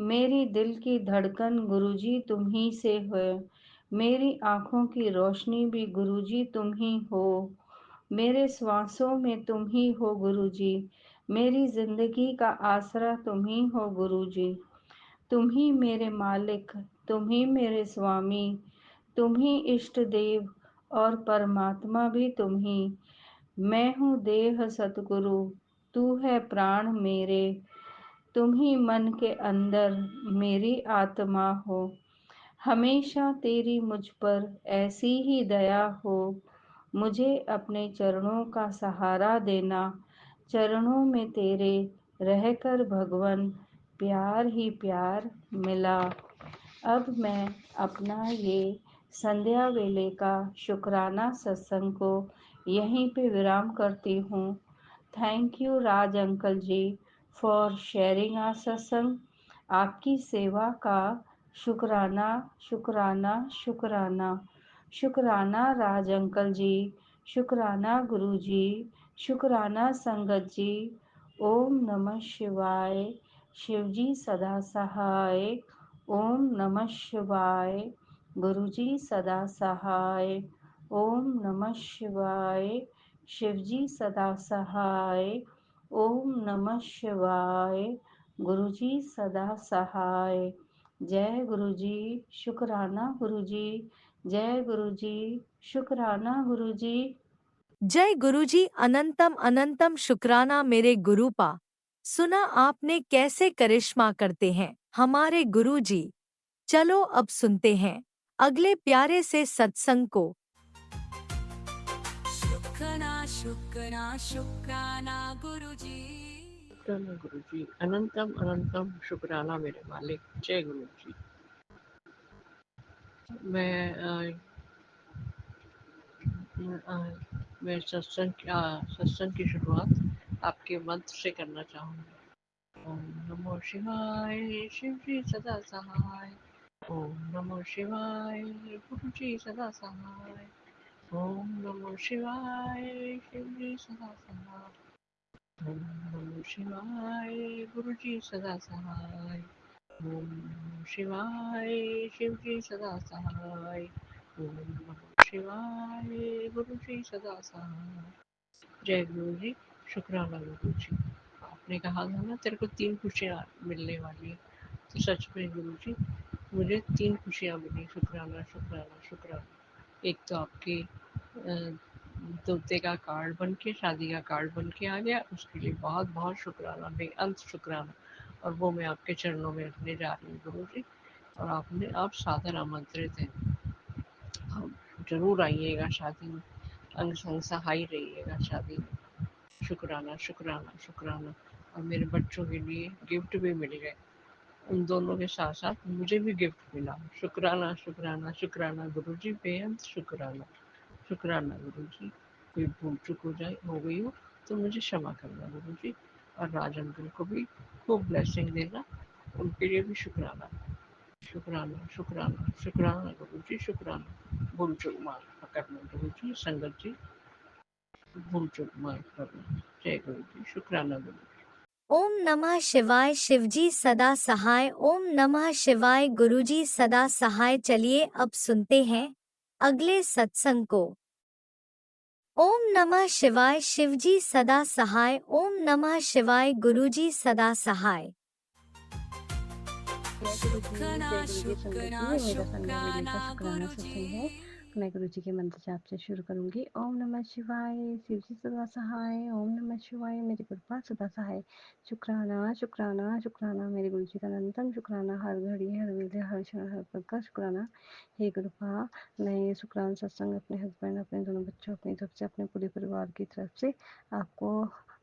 मेरी दिल की धड़कन गुरुजी तुम ही से है। मेरी आँखों की रोशनी भी गुरुजी तुम ही हो। मेरे श्वासों में तुम ही हो गुरुजी। मेरी जिंदगी का आसरा तुम ही हो गुरुजी। तुम ही मेरे मालिक, तुम ही मेरे स्वामी, तुम ही इष्ट देव और परमात्मा भी तुम ही। मैं हूँ देह सतगुरु, तू है प्राण मेरे। तुम ही मन के अंदर मेरी आत्मा हो। हमेशा तेरी मुझ पर ऐसी ही दया हो। मुझे अपने चरणों का सहारा देना। चरणों में तेरे रहकर भगवन प्यार ही प्यार मिला। अब मैं अपना ये संध्या वेले का शुक्राना सत्संग को यहीं पे विराम करती हूँ। Thank you Raj uncle ji for sharing our सत्संग। आपकी सेवा का शुक्राना, शुक्राना, शुक्राना। शुक्राना राज अंकल जी, शुक्राना गुरु जी, शुक्राना संगत जी। ओम नमः शिवाय। शिव जी सदा सहाय। ओम नमः शिवाय। गुरु जी सदा सहाय। ओम नमः शिवाय। शिव जी सदा सहाय। ओम नमः शिवाय। गुरु जी सदा सहाय। जय गुरु जी, शुक्राना गुरु जी। जय गुरु जी, शुक्राना गुरु जी। जय गुरुजी, अनंतम अनंतम शुक्राना मेरे गुरुपा। सुना आपने कैसे करिश्मा करते हैं हमारे गुरुजी। चलो अब सुनते हैं अगले प्यारे से सत्संग को। शुक्राना शुक्राना शुक्राना गुरुजी। शुक्राना गुरु जी, अनंतम अनंतम शुक्राना मेरे मालिक। जय गुरु जी। मैं सत्संग की शुरुआत आपके मंत्र से करना चाहूँगी। ओम नमो शिवाय। शिव जी सदा सहाय। ओम नमो शिवाय। गुरु जी सदा सहाय। ओम नमो शिवाय। शिव जी सदा सहाय। ओम नमो शिवाय। गुरु जी सदा सहाय। ओम नमो शिवाय। शिव जी सदा सहाय। ओम नमो शिवाय। गुरु जी सदा सहाय। जय गुरु जी, शुक्राना गुरु जी। आपने कहा था ना तेरे को 3 खुशियाँ मिलने वाली है, तो सच में गुरु जी मुझे 3 खुशियाँ मिली। शुक्राना शुक्राना शुक्राना। एक तो आपके तोते का कार्ड बन के, शादी का कार्ड बन के आ गया, उसके लिए बहुत बहुत शुक्राना, बेअंत शुक्राना। और वो मैं आपके चरणों में रखने जा रही हूँ गुरु जी। और आप सादर आमंत्रित हैं, आप जरूर आइएगा शादी में, अंग संग सहाय रहिएगा शादी में। शुक्राना शुक्राना शुक्राना। और मेरे बच्चों के लिए गिफ्ट भी मिल गए, उन दोनों के साथ साथ मुझे भी गिफ्ट मिला। शुक्राना शुक्राना शुक्राना गुरु जी, बेअंत शुक्राना। शुक्राना गुरु जी। कोई भूल चूक हो गई हो तो मुझे क्षमा करना गुरु जी। और राज अंकल को भी खूब ब्लेसिंग देना, उनके लिए भी शुक्राना। शुक्राना शुक्राना शुक्राना गुरु जी, शुक्राना। भूल चूक माफ करना गुरु जी, संगत जी भूल चूक माफ करना। जय गुरु जी, शुक्राना गुरु जी। ओम नमः शिवाय। शिवजी सदा सहाय। ओम नमः शिवाय। गुरुजी सदा सहाय। चलिए अब सुनते हैं अगले सत्संग को। ओम नमः शिवाय। शिवजी सदा सहाय। ओम नमः शिवाय। गुरुजी सदा सहाय। जय गुरु जी, शुक्राना जय गुरु जी, संगत जी। ये मेरा संडे वेले शुक्राना का शुक्राना गुरु सत्संग है। जी। मैं गुरु जी के मंत्र जाप से शुरू करूंगी। ओम नमः शिवाय, शिव जी सदा सहाय। ओम नमः शिवाय, मेरी कृपा सदा सहाय। शुक्राना शुक्राना शुक्राना, मेरे गुरु जी का अनंतम शुक्राना। हर घड़ी हर वेले हर क्षण हर पल का शुक्राना। हे कृपा, मैं ये शुक्राना सत्संग अपने हस्बैंड, अपने दोनों बच्चों, अपनी तरफ से, अपने पूरे परिवार की तरफ से आपको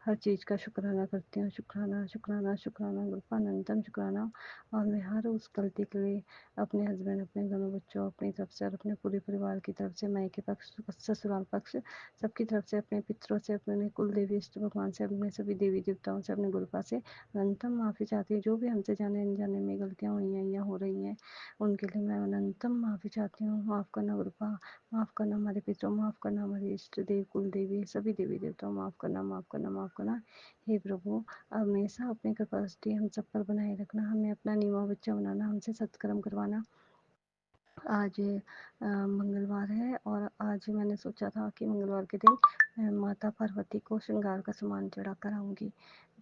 हर चीज़ का शुक्राना करती हूँ। शुक्राना शुक्राना शुक्राना कृपा, अनंतम शुक्राना। और मैं हर उस गलती के लिए अपने हस्बैंड, अपने दोनों बच्चों, अपनी तरफ से और अपने पूरे परिवार की तरफ से, मायके पक्ष, ससुराल पक्ष, सबकी तरफ से, अपने पितरों से, अपने कुल देवी इष्ट भगवान से, अपने सभी देवी देवताओं से, अपने गुरुपा से अनंतम माफ़ी चाहती हूँ। जो भी हमसे जाने अनजाने में गलतियाँ हुई हैं या हो रही हैं, उनके लिए मैं अनंतम माफ़ी चाहती हूँ। माफ़ करना गुरुपा, माफ़ करना हमारे पितरों, माफ़ करना हमारे इष्ट देव, कुल देवी, सभी देवी देवताओं, माफ़ करना, माफ़ करना, माफ़ करना। हे प्रभु, हमेशा अपनी कैपेसिटी हम सब पर बनाए रखना, हमें अपना नीवा बच्चा बनाना, हमसे सत्कर्म करवाना। आज मंगलवार है और आज मैंने सोचा था कि मंगलवार के दिन मैं माता पार्वती को श्रृंगार का सामान चढ़ा कर आऊँगी,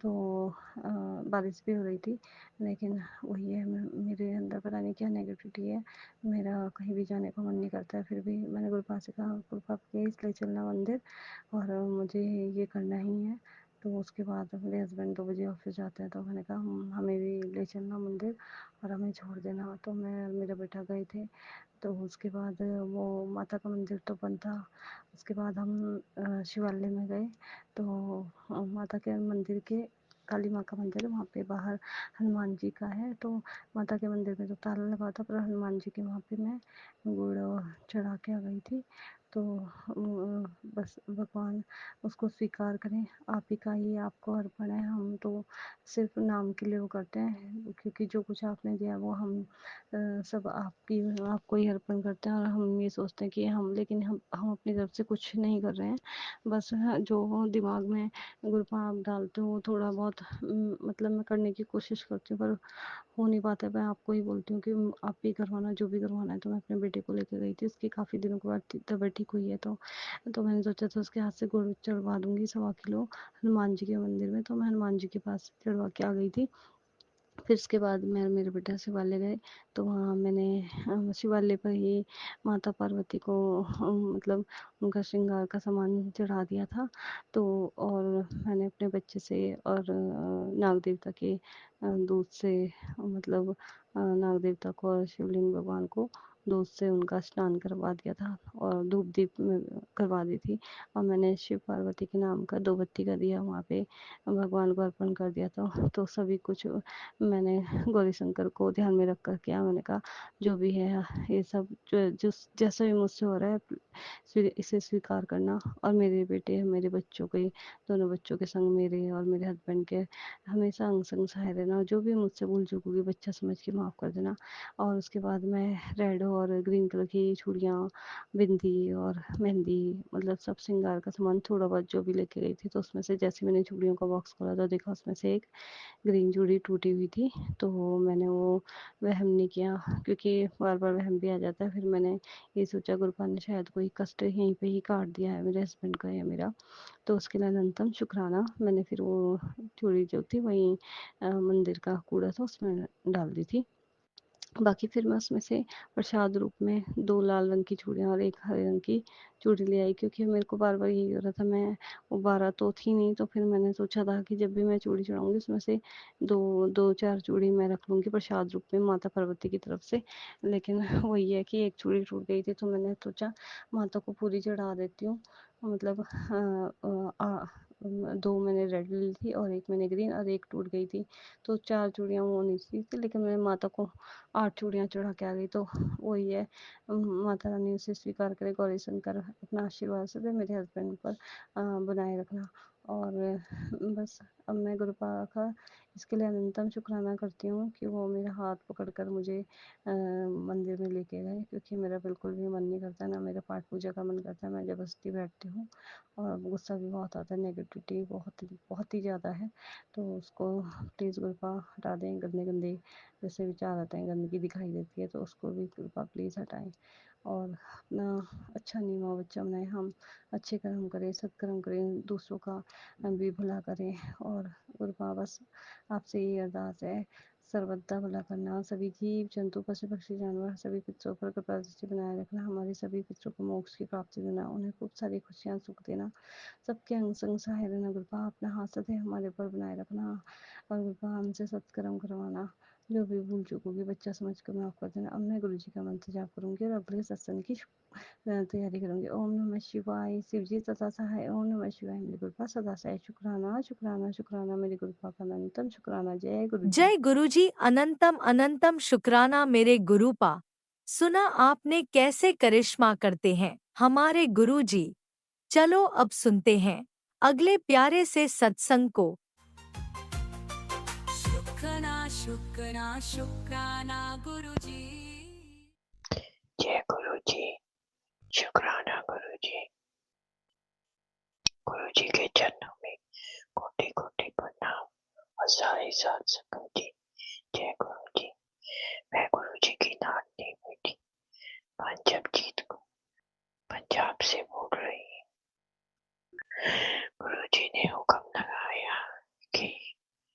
तो बारिश भी हो रही थी, लेकिन वही है, मेरे अंदर पता नहीं क्या नेगेटिविटी है, मेरा कहीं भी जाने का मन नहीं करता है। फिर भी मैंने गुरुपा से कहा, गुरुपा प्लीज़ ले चलना मंदिर, और मुझे ये करना ही है। तो उसके बाद मेरे हस्बैंड 2 बजे ऑफिस जाते हैं, तो मैंने कहा हमें भी ले चलना मंदिर और हमें छोड़ देना। तो मैं और मेरा बेटा गए थे। तो उसके बाद वो माता का मंदिर तो बंद था। उसके बाद हम शिवालय में गए, तो माता के मंदिर के, काली माँ का मंदिर है, वहाँ पे बाहर हनुमान जी का है। तो माता के मंदिर में तो ताला लगा था, पर हनुमान जी के वहाँ पे मैं गुड़ चढ़ा के आ गई थी। तो बस भगवान उसको स्वीकार करें, आप ही का ही आपको अर्पण है। हम तो सिर्फ नाम के लिए वो करते हैं, क्योंकि जो कुछ आपने दिया वो हम सब आपको ही अर्पण करते हैं। और हम ये सोचते हैं कि लेकिन हम अपनी तरफ से कुछ नहीं कर रहे हैं, बस जो दिमाग में गुरुपा आप डालते हो थोड़ा बहुत, मतलब मैं करने की कोशिश करती हूँ, पर हो नहीं पाता है। मैं आपको ही बोलती हूँ कि आप ही करवाना, जो भी करवाना है। तो मैं अपने बेटे को लेकर गई थी, उसकी काफ़ी दिनों के बाद तबीयत ठीक हुई है, तो मैंने सोचा था उसके हाथ से गुड़ चढ़वा दूंगी 1.25 किलो हनुमान जी के मंदिर में। तो मैं हनुमान जी के पास चढ़वा के आ गई थी। फिर उसके बाद मैं और मेरे बेटा शिवालय गए, तो वहाँ मैंने शिवालय पर ही माता पार्वती को मतलब उनका श्रृंगार का सामान चढ़ा दिया था। तो और मैंने अपने बच्चे से और नाग देवता के दूध से, मतलब नाग देवता को और शिवलिंग भगवान को दूध से उनका स्नान करवा दिया था और धूप दीप में करवा दी थी। और मैंने शिव पार्वती के नाम का 2 बत्ती का दिया वहाँ पे भगवान को अर्पण कर दिया था। तो सभी कुछ मैंने गौरी शंकर को ध्यान में रख कर किया। मैंने कहा जो भी है ये सब जो जैसा भी मुझसे हो रहा है, इसे स्वीकार करना। और मेरे बेटे, मेरे बच्चों के, दोनों बच्चों के संग मेरे और मेरे हस्बैंड के हमेशा अंग संग सहाय रहना। जो भी मुझसे भूल चूक होगी बच्चा समझ के माफ़ कर देना। और उसके बाद मैं रेड और ग्रीन कलर की चूड़ियाँ, बिंदी और मेहंदी, मतलब सब श्रृंगार का सामान थोड़ा बहुत जो भी लेके गई थी। तो उसमें से जैसे मैंने चूड़ियों का बॉक्स खोला तो देखा उसमें से एक ग्रीन चूड़ी टूटी हुई थी। तो मैंने वो वहम नहीं किया, क्योंकि बार बार वहम भी आ जाता है। फिर मैंने ये सोचा गुरुपा ने शायद कोई कष्ट यहीं पे ही काट दिया है मेरे हस्बैंड का या मेरा, तो उसके लिए अनंतम शुक्राना। मैंने फिर वो चूड़ी जो थी वहीं मंदिर का कूड़ा था उसमें डाल दी थी। बाकी फिर मैं उसमें से प्रसाद रूप में 2 लाल रंग की चूड़ियाँ और 1 हरे रंग की चूड़ी ले आई, क्योंकि मेरे को बार-बार यही हो रहा था, मैं वो 12 तो थी नहीं, तो फिर मैंने सोचा था कि जब भी मैं चूड़ी चढ़ाऊँगी उसमें से 2-4 चूड़ी मैं रख लूँगी प्रसाद रूप में माता पार्वती की तरफ से। लेकिन वही है कि एक चूड़ी टूट गई थी, तो मैंने सोचा माता को पूरी चढ़ा देती हूँ। मतलब 2 मैंने रेड ली थी और 1 मैंने ग्रीन और 1 टूट गई थी, तो 4 चूड़ियाँ वो होनी चाहिए थी, लेकिन मैंने माता को 8 चूड़ियाँ चढ़ा के आ गई। तो वही है, माता रानी उसे स्वीकार करे, गौरी शंकर अपना आशीर्वाद सदैव मेरे हस्बैंड पर बनाए रखना। और बस अब मैं गुरु पाक का इसके लिए अनंतम शुक्राना करती हूँ कि वो मेरा हाथ पकड़कर मुझे मंदिर में लेके गए, क्योंकि मेरा बिल्कुल भी मन नहीं करता, ना मेरा पाठ पूजा का मन करता है, मैं ज़बरदस्ती बैठती हूँ और गुस्सा भी बहुत आता है, नेगेटिविटी बहुत ही ज़्यादा है। तो उसको प्लीज़ गुरु पाक हटा दें, गंदे जैसे विचार आते हैं, गंदगी दिखाई देती है, तो उसको भी कृपा प्लीज़ हटाएं और अपना अच्छा नीमा बच्चा बनाएं। हम अच्छे कर्म करें, सत्कर्म करें, दूसरों का भी भला करें। और गुरुपा बस आपसे यही अरदास है, सर्वदा भला करना, सभी जीव जंतु पशु पक्षी जानवर सभी पितरों पर कृपा दृष्टि बनाए रखना, हमारे सभी पितरों को मोक्ष की प्राप्ति देना, उन्हें खूब सारी खुशियाँ सुख देना, सबके अंग संग सहाय रहना। गुरुपा अपना हाथ सदैव हमारे ऊपर बनाए रखना और गुरुपा हमसे सत्कर्म करवाना, जो भी भूल चूक होगी बच्चा समझ कर माफ कर देना। अब मैं गुरु जी का मंत्र जाप करूंगी और अगले सत्संग की तैयारी करूंगी। ओम नमः शिवाय। शिव जी सदा सहाय। ओम नमः शिवाय। मेरे गुरुपा सदा सहाय। शुक्राना शुक्राना शुक्राना मेरे गुरुपा का अनंतम शुक्राना। जय गुरु जी। जय गुरुजी। अनंतम अनंतम शुक्राना मेरे गुरुपा। सुना आपने कैसे करिश्मा करते हैं हमारे गुरुजी। चलो अब सुनते हैं अगले प्यारे से सत्संग को। शुक्राना शुक्राना शुक्राना गुरुजी। जय गुरु जी। शुक्राना गुरु जी। गुरु जी के चरणों में कोटि कोटि प्रणाम और सारे साथ संगत जी। जय गुरु जी। मैं गुरु जी की लाडली बेटी पंचमजीत को पंजाब से बोल रही हूँ। गुरु जी ने हुक्म लगाया कि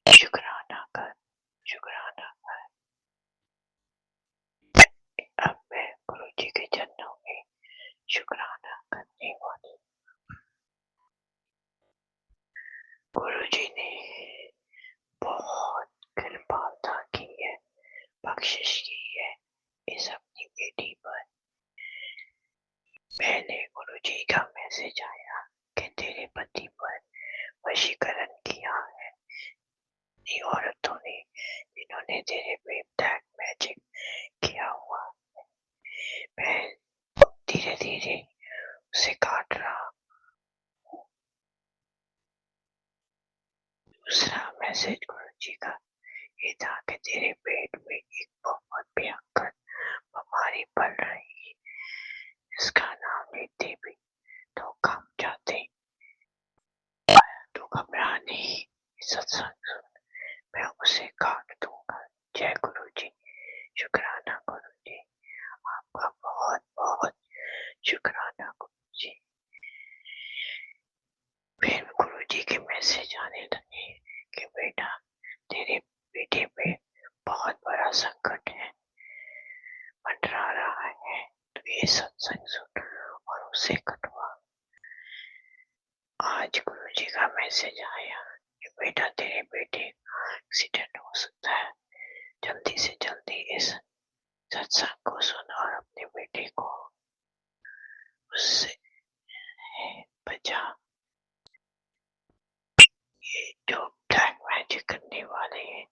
शुक्राना कर, शुक्राना कर। अब मैं गुरु जी के चरणों में शुक्राना करने वाली। गुरु जी ने बहुत कृपालता की है, बख्शिश की है इस अपनी बेटी पर। पहले गुरु जी का मैसेज आया कि तेरे पति पर वशीकरण किया है इन औरतों ने, जिन्होंने तेरे पे ब्लैक मैजिक किया हुआ। मैं धीरे धीरे उसे काट रहा। दूसरा मैसेज गुरु जी का ये था कि तेरे पेट में एक बहुत भयंकर बीमारी बढ़ रही है, इसका नाम लेते भी तो कम जाते। तो घबरा नहीं, सत्संग सुन, मैं उसे काट दूंगा। जय गुरु जी। शुक्राना गुरु जी, आपका बहुत बहुत शुक्राना गुरु जी। फिर गुरु जी के मैसेज आने लगे कि बेटा तेरे बेटे पे बहुत बड़ा संकट है, मंडरा रहा है, तो ये सत्संग सुन और उसे कटवा। आज गुरु जी का मैसेज आया कि बेटा तेरे बेटे का एक्सीडेंट हो सकता है, जल्दी से जल्दी इस सत्संग को सुन और अपने बेटे को उससे बचा। ये जो ब्लैक मैजिक करने वाले हैं,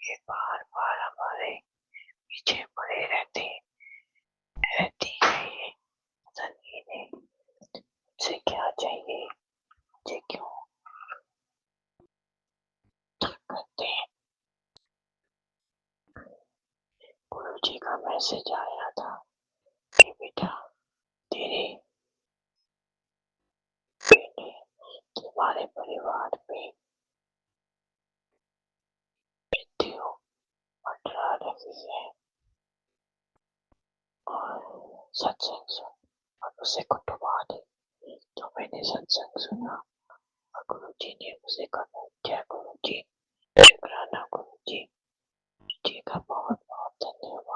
ये बार बार हमारे पीछे पड़े रहती है ये संगीने। मुझसे क्या चाहिए, मुझे क्यों करते हैं। गुरु जी का मैसेज आया था कि बेटा तेरे बेटे तुम्हारे परिवार में मृत्यु मंडरा रही है और सत्संग सुन और उसे कुटवा दे। तो मैंने सत्संग सुना और गुरु जी ने उसे कहा। जय गुरु जी। शुक्राना गुरु जी। जी का बहुत बहुत धन्यवाद।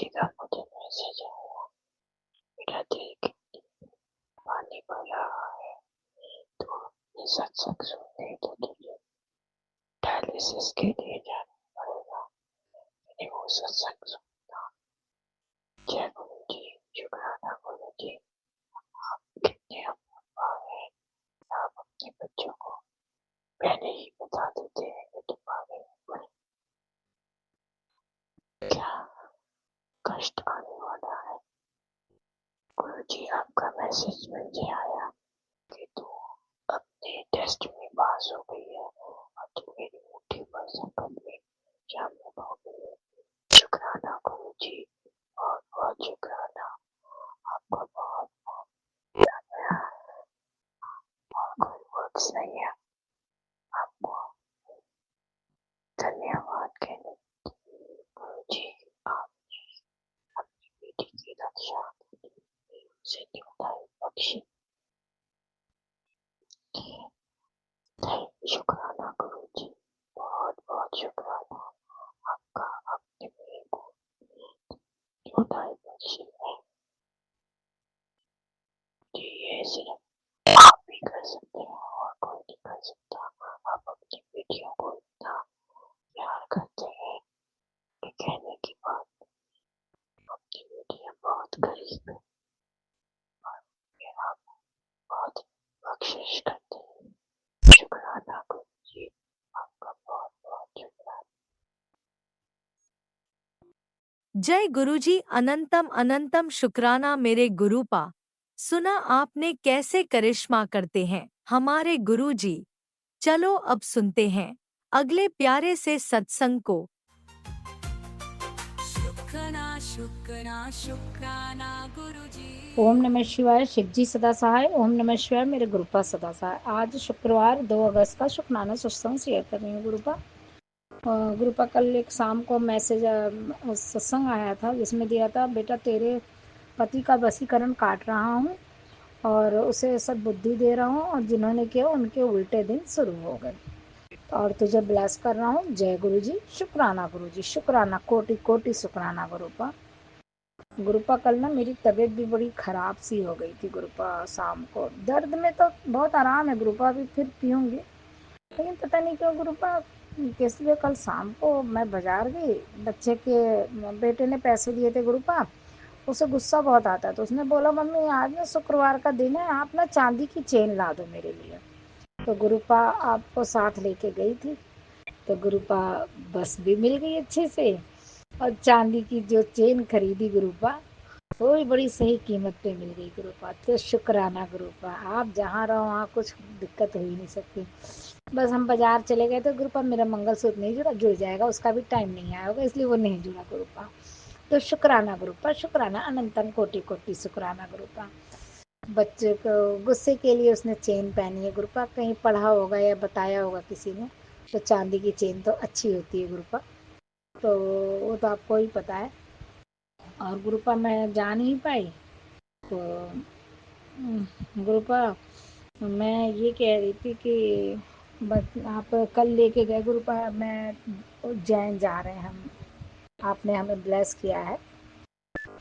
गुरुजी का मुझे मैसेज आया, बेटा तेरी किडनी पानी भर रहा है, तो ये सत्संग सुनने तो तुझे डायलिसिस के लिए जाना पड़ेगा। मैंने वो सत्संग सुना। जय गुरु जी, शुक्राना गुरु जी, आप कितने अमर हैं। आप अपने बच्चों को पहले ही बता देते हैं कि तुम्हारे ऊपर क्या कष्ट आने वाला है। गुरु जी, आपका मैसेज मुझे आया कि तू अपने टेस्ट में पास हो गई है और तू मेरी मुट्ठी पर संकट में शामिल हो गई है। शुक्राना गुरु जी, बहुत बहुत शुक्राना, आपका बहुत बहुत धन्यवाद। और कोई वर्ड्स नहीं है आपको धन्यवाद कहने। गुरु जी, आप अपनी बेटी की रक्षा से निभाए बख्शे। शुक्राना गुरु जी, बहुत बहुत शुक्राना आपका, अपने मेरे को निभाए बख्शे है। जी, ये सिर्फ आप ही कर सकते हैं और कोई नहीं कर सकता। आप अपनी बेटियों को इतना प्यार करते हैं कि कहने की बात। अपनी बेटियां बहुत गरीब है और आप बहुत बख्शिश करते हैं। शुक्राना गुरु जी, आपका बहुत बहुत शुक्राना। जय गुरुजी, अनंतम अनंतम शुक्राना मेरे गुरुपा। सुना आपने कैसे करिश्मा करते हैं हमारे गुरुजी। चलो अब सुनते हैं अगले प्यारे से सत्संग को। शुक्राना शुक्राना शुक्राना गुरुजी। ओम नमः शिवाय, शिवजी सदा सहाय। ओम नमः शिवाय, मेरे गुरुपा सदा सहाय। आज शुक्रवार 2 अगस्त का शुक्राना सत्संग शेयर कर रही हूँ गुरुपा। गुरुपा कल एक शाम को मैसेज सत्संग आया था जिसमें दिया था, बेटा तेरे पति का वशीकरण काट रहा हूँ और उसे सब बुद्धि दे रहा हूँ और जिन्होंने किया उनके उल्टे दिन शुरू हो गए और तुझे ब्लेस कर रहा हूँ। जय गुरु जी, शुक्राना गुरु जी, शुक्राना, कोटि कोटि शुक्राना गुरुपा। गुरुपा कल ना मेरी तबीयत भी बड़ी ख़राब सी हो गई थी गुरुपा। शाम को दर्द में तो बहुत आराम है गुरुपा, अभी फिर पीऊँगी, लेकिन पता नहीं क्यों गुरुपा किस लिए कल शाम को मैं बाज़ार गई। बच्चे के बेटे ने पैसे दिए थे गुरुपा, उसे गुस्सा बहुत आता है तो उसने बोला, मम्मी आज ना शुक्रवार का दिन है, आप ना चांदी की चेन ला दो मेरे लिए। तो गुरुपा आपको साथ लेके गई थी तो गुरुपा बस भी मिल गई अच्छे से और चांदी की जो चेन खरीदी गुरुपा वो भी बड़ी सही कीमत पे मिल गई गुरुपा। तो शुक्राना गुरुपा, आप जहाँ रहो वहाँ कुछ दिक्कत हो ही नहीं सकती। बस हम बाजार चले गए तो गुरुपा मेरा मंगलसूत्र नहीं जुड़ा, जुड़ जाएगा, उसका भी टाइम नहीं आया होगा इसलिए वो नहीं जुड़ा गुरुपा। तो शुक्राना गुरुपा, शुक्राना, अनंतम कोटि कोटि शुक्राना गुरुपा। बच्चे को गुस्से के लिए उसने चेन पहनी है गुरुपा, कहीं पढ़ा होगा या बताया होगा किसी ने। तो चांदी की चेन तो अच्छी होती है गुरुपा, तो वो तो आपको ही पता है। और गुरुपा मैं जा नहीं पाई तो गुरुपा मैं ये कह रही थी कि बस आप कल लेके गए गुरुपा, मैं उज्जैन जा रहे हैं हम, आपने हमें ब्लेस किया है।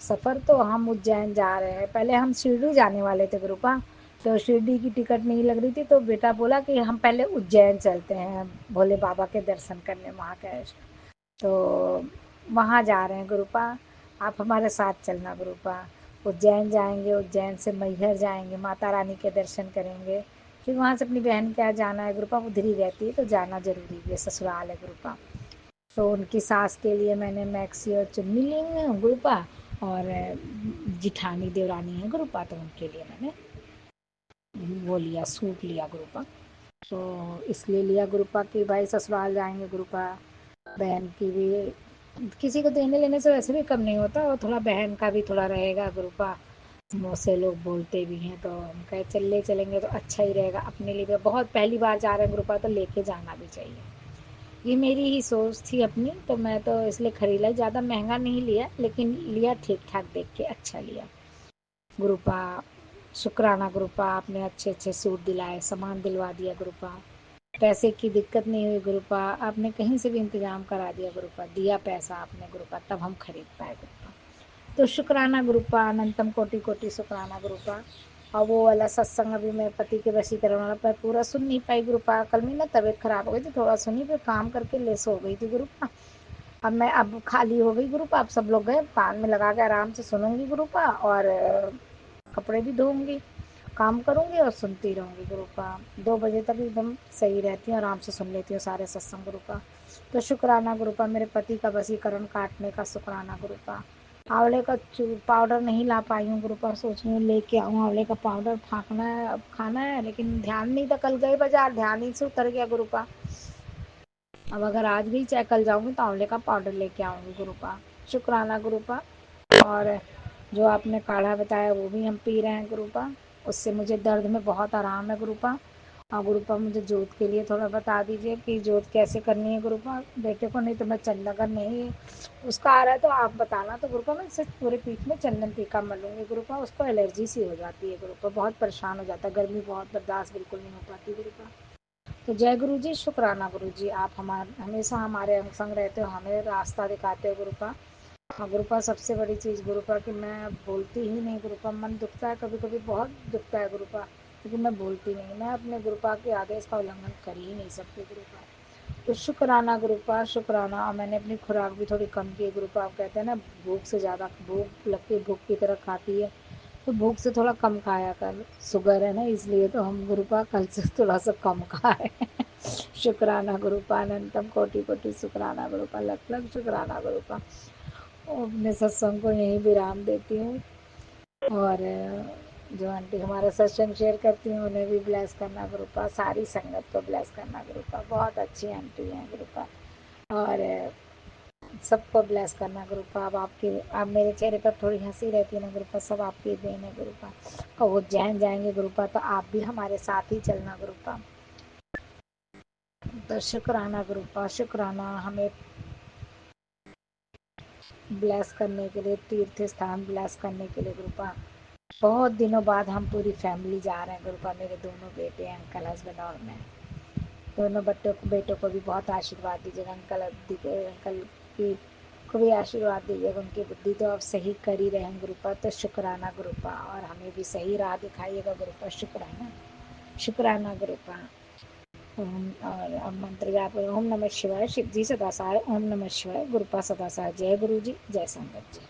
सफ़र तो हम उज्जैन जा रहे हैं, पहले हम शिरडी जाने वाले थे गुरुपा, तो शिरडी की टिकट नहीं लग रही थी तो बेटा बोला कि हम पहले उज्जैन चलते हैं भोले बाबा के दर्शन करने महाकाल। तो वहाँ जा रहे हैं गुरुपा, आप हमारे साथ चलना गुरुपा। उज्जैन जाएंगे, उज्जैन से मैहर जाएंगे, माता रानी के दर्शन करेंगे, फिर वहाँ से अपनी बहन के यहाँ जाना है गुरुपा, उधर ही रहती है तो जाना ज़रूरी है, ससुराल है गुरुपा। तो उनकी सास के लिए मैंने मैक्सी और चुन्नी ली है गुरुपा, और जिठानी देवरानी है गुरुपा तो उनके लिए मैंने वो लिया, सूट लिया गुरुपा। तो इसलिए लिया गुरुपा कि भाई ससुराल जाएंगे गुरुपा, बहन की भी किसी को देने लेने से वैसे भी कम नहीं होता और थोड़ा बहन का भी थोड़ा रहेगा गुरुपा। मुझसे लोग बोलते भी हैं तो हम कहे चलेंगे तो अच्छा ही रहेगा, अपने लिए भी बहुत पहली बार जा रहे हैं गुरुपा तो लेके जाना भी चाहिए। ये मेरी ही सोच थी अपनी, तो मैं तो इसलिए खरीदा, ज़्यादा महंगा नहीं लिया लेकिन लिया ठीक ठाक देख के, अच्छा लिया गुरुपा। शुक्राना गुरुपा, आपने अच्छे अच्छे सूट दिलाए, सामान दिलवा दिया गुरुपा, पैसे की दिक्कत नहीं हुई गुरुपा, आपने कहीं से भी इंतज़ाम करा दिया गुरुपा, दिया पैसा आपने गुरुपा, तब हम खरीद पाए गुरुपा। तो शुक्राना गुरुपा, अनंतम कोटि कोटि शुक्राना गुरुपा। और वो वाला सत्संग अभी मैं पति के वशीकरण वाला पर पूरा सुन नहीं पाई गुरुपा। कल मेरी ना तबीयत खराब हो गई थी, थोड़ा सुनी, फिर काम करके लेस हो गई थी गुरुपा। अब खाली हो गई गुरुपा, अब सब लोग गए, कान में लगा के आराम से सुनूंगी गुरुपा, और कपड़े भी धोऊंगी, काम करूंगी और सुनती रहूंगी गुरुपा। 2 बजे तक एकदम सही रहती हूँ, आराम से सुन लेती हूँ सारे सत्संग गुरुपा। तो शुक्राना गुरुपा, मेरे पति का वशीकरण काटने का शुक्राना गुरुपा। आंवले का पाउडर नहीं ला पाई हूँ गुरुपा, सोच रही हूँ लेके आऊँ आंवले का पाउडर, फाँकना है, अब खाना है, लेकिन ध्यान नहीं था, कल गए बाजार, ध्यान ही से उतर गया गुरुपा। अब अगर आज भी चाहे कल जाऊंगी तो आंवले का पाउडर लेके आऊंगी गुरुपा। शुक्राना गुरुपा। और जो आपने काढ़ा बताया वो भी हम पी रहे हैं गुरुपा, उससे मुझे दर्द में बहुत आराम है गुरुपा। और गुरुपा मुझे जोत के लिए थोड़ा बता दीजिए कि जोत कैसे करनी है गुरुपा बेटे को, नहीं तो मैं अगर नहीं उसका आ रहा है तो आप बताना। तो गुरुपा मैं सिर्फ पूरे पीठ में चंदन टीका मलूंगी गुरुपा, उसको एलर्जी सी हो जाती है गुरुपा, बहुत परेशान हो जाता है, गर्मी बहुत बर्दाश्त बिल्कुल नहीं हो पाती गुरुपा। तो जय गुरु जी, शुक्राना गुरु जी, आप हमेशा हमारे अंग संग रहते हो, हमें रास्ता दिखाते हो गुरुपा। हाँ गुरुपा, सबसे बड़ी चीज़ गुरुपा कि मैं अब बोलती ही नहीं गुरुपा, मन दुखता है कभी कभी, बहुत दुखता है गुरुपा, लेकिन मैं बोलती नहीं, मैं अपने गुरुपा के आदेश का उल्लंघन कर ही नहीं सकती गुरुपा। तो शुक्राना गुरुपा, शुक्राना। और मैंने अपनी खुराक भी थोड़ी कम की है गुरुपा, आप कहते हैं ना भूख से ज़्यादा भूख लगती है, भूख की तरह खाती है, तो भूख से थोड़ा कम खाया कर, शुगर है ना इसलिए, तो हम गुरुपा कल से थोड़ा सा कम खाए। शुक्राना गुरुपा, अनंतम कोटि कोटि शुक्राना गुरुपा, लख लख शुक्राना गुरुपा। और अपने सत्संग को यहीं विराम देती हूँ। और जो आंटी हमारा सत्संग शेयर करती हैं उन्हें भी ब्लेस करना गुरुपा, सारी संगत को ब्लेस करना गुरुपा, बहुत अच्छी आंटी हैं गुरुपा। और सबको ब्लेस करना गुरुपा। अब आपके, अब मेरे चेहरे पर थोड़ी हंसी रहती है ना गुरुपा, सब आपकी देन है गुरुपा। और वो उज्जैन जाएंगे गुरुपा, तो आप भी हमारे साथ ही चलना गुरुपा। तो शुक्राना गुरुपा, शुक्राना हमें ब्लेस करने के लिए, तीर्थ स्थान ब्लेस करने के लिए गुरुपा। बहुत दिनों बाद हम पूरी फैमिली जा रहे हैं गुरुपा, मेरे दोनों बेटे हैं, अंकल हस्बैंड और मैं। दोनों बेटों को भी बहुत आशीर्वाद दीजिएगा, अंकल की को भी आशीर्वाद दीजिएगा, उनकी बुद्धि तो अब सही कर ही रहे हैं गुरुपा। तो शुक्राना गुरुपा, और हमें भी सही राह दिखाइएगा गुरुपा, शुक्राना, शुक्राना गुरुपा। और अब मंत्र जाप, ओम नमः शिवाय, शिव जी सदा सहाय, ओम नमः शिवाय, गुरुपा सदा सहाय, जय गुरु जी, जय संगत जी।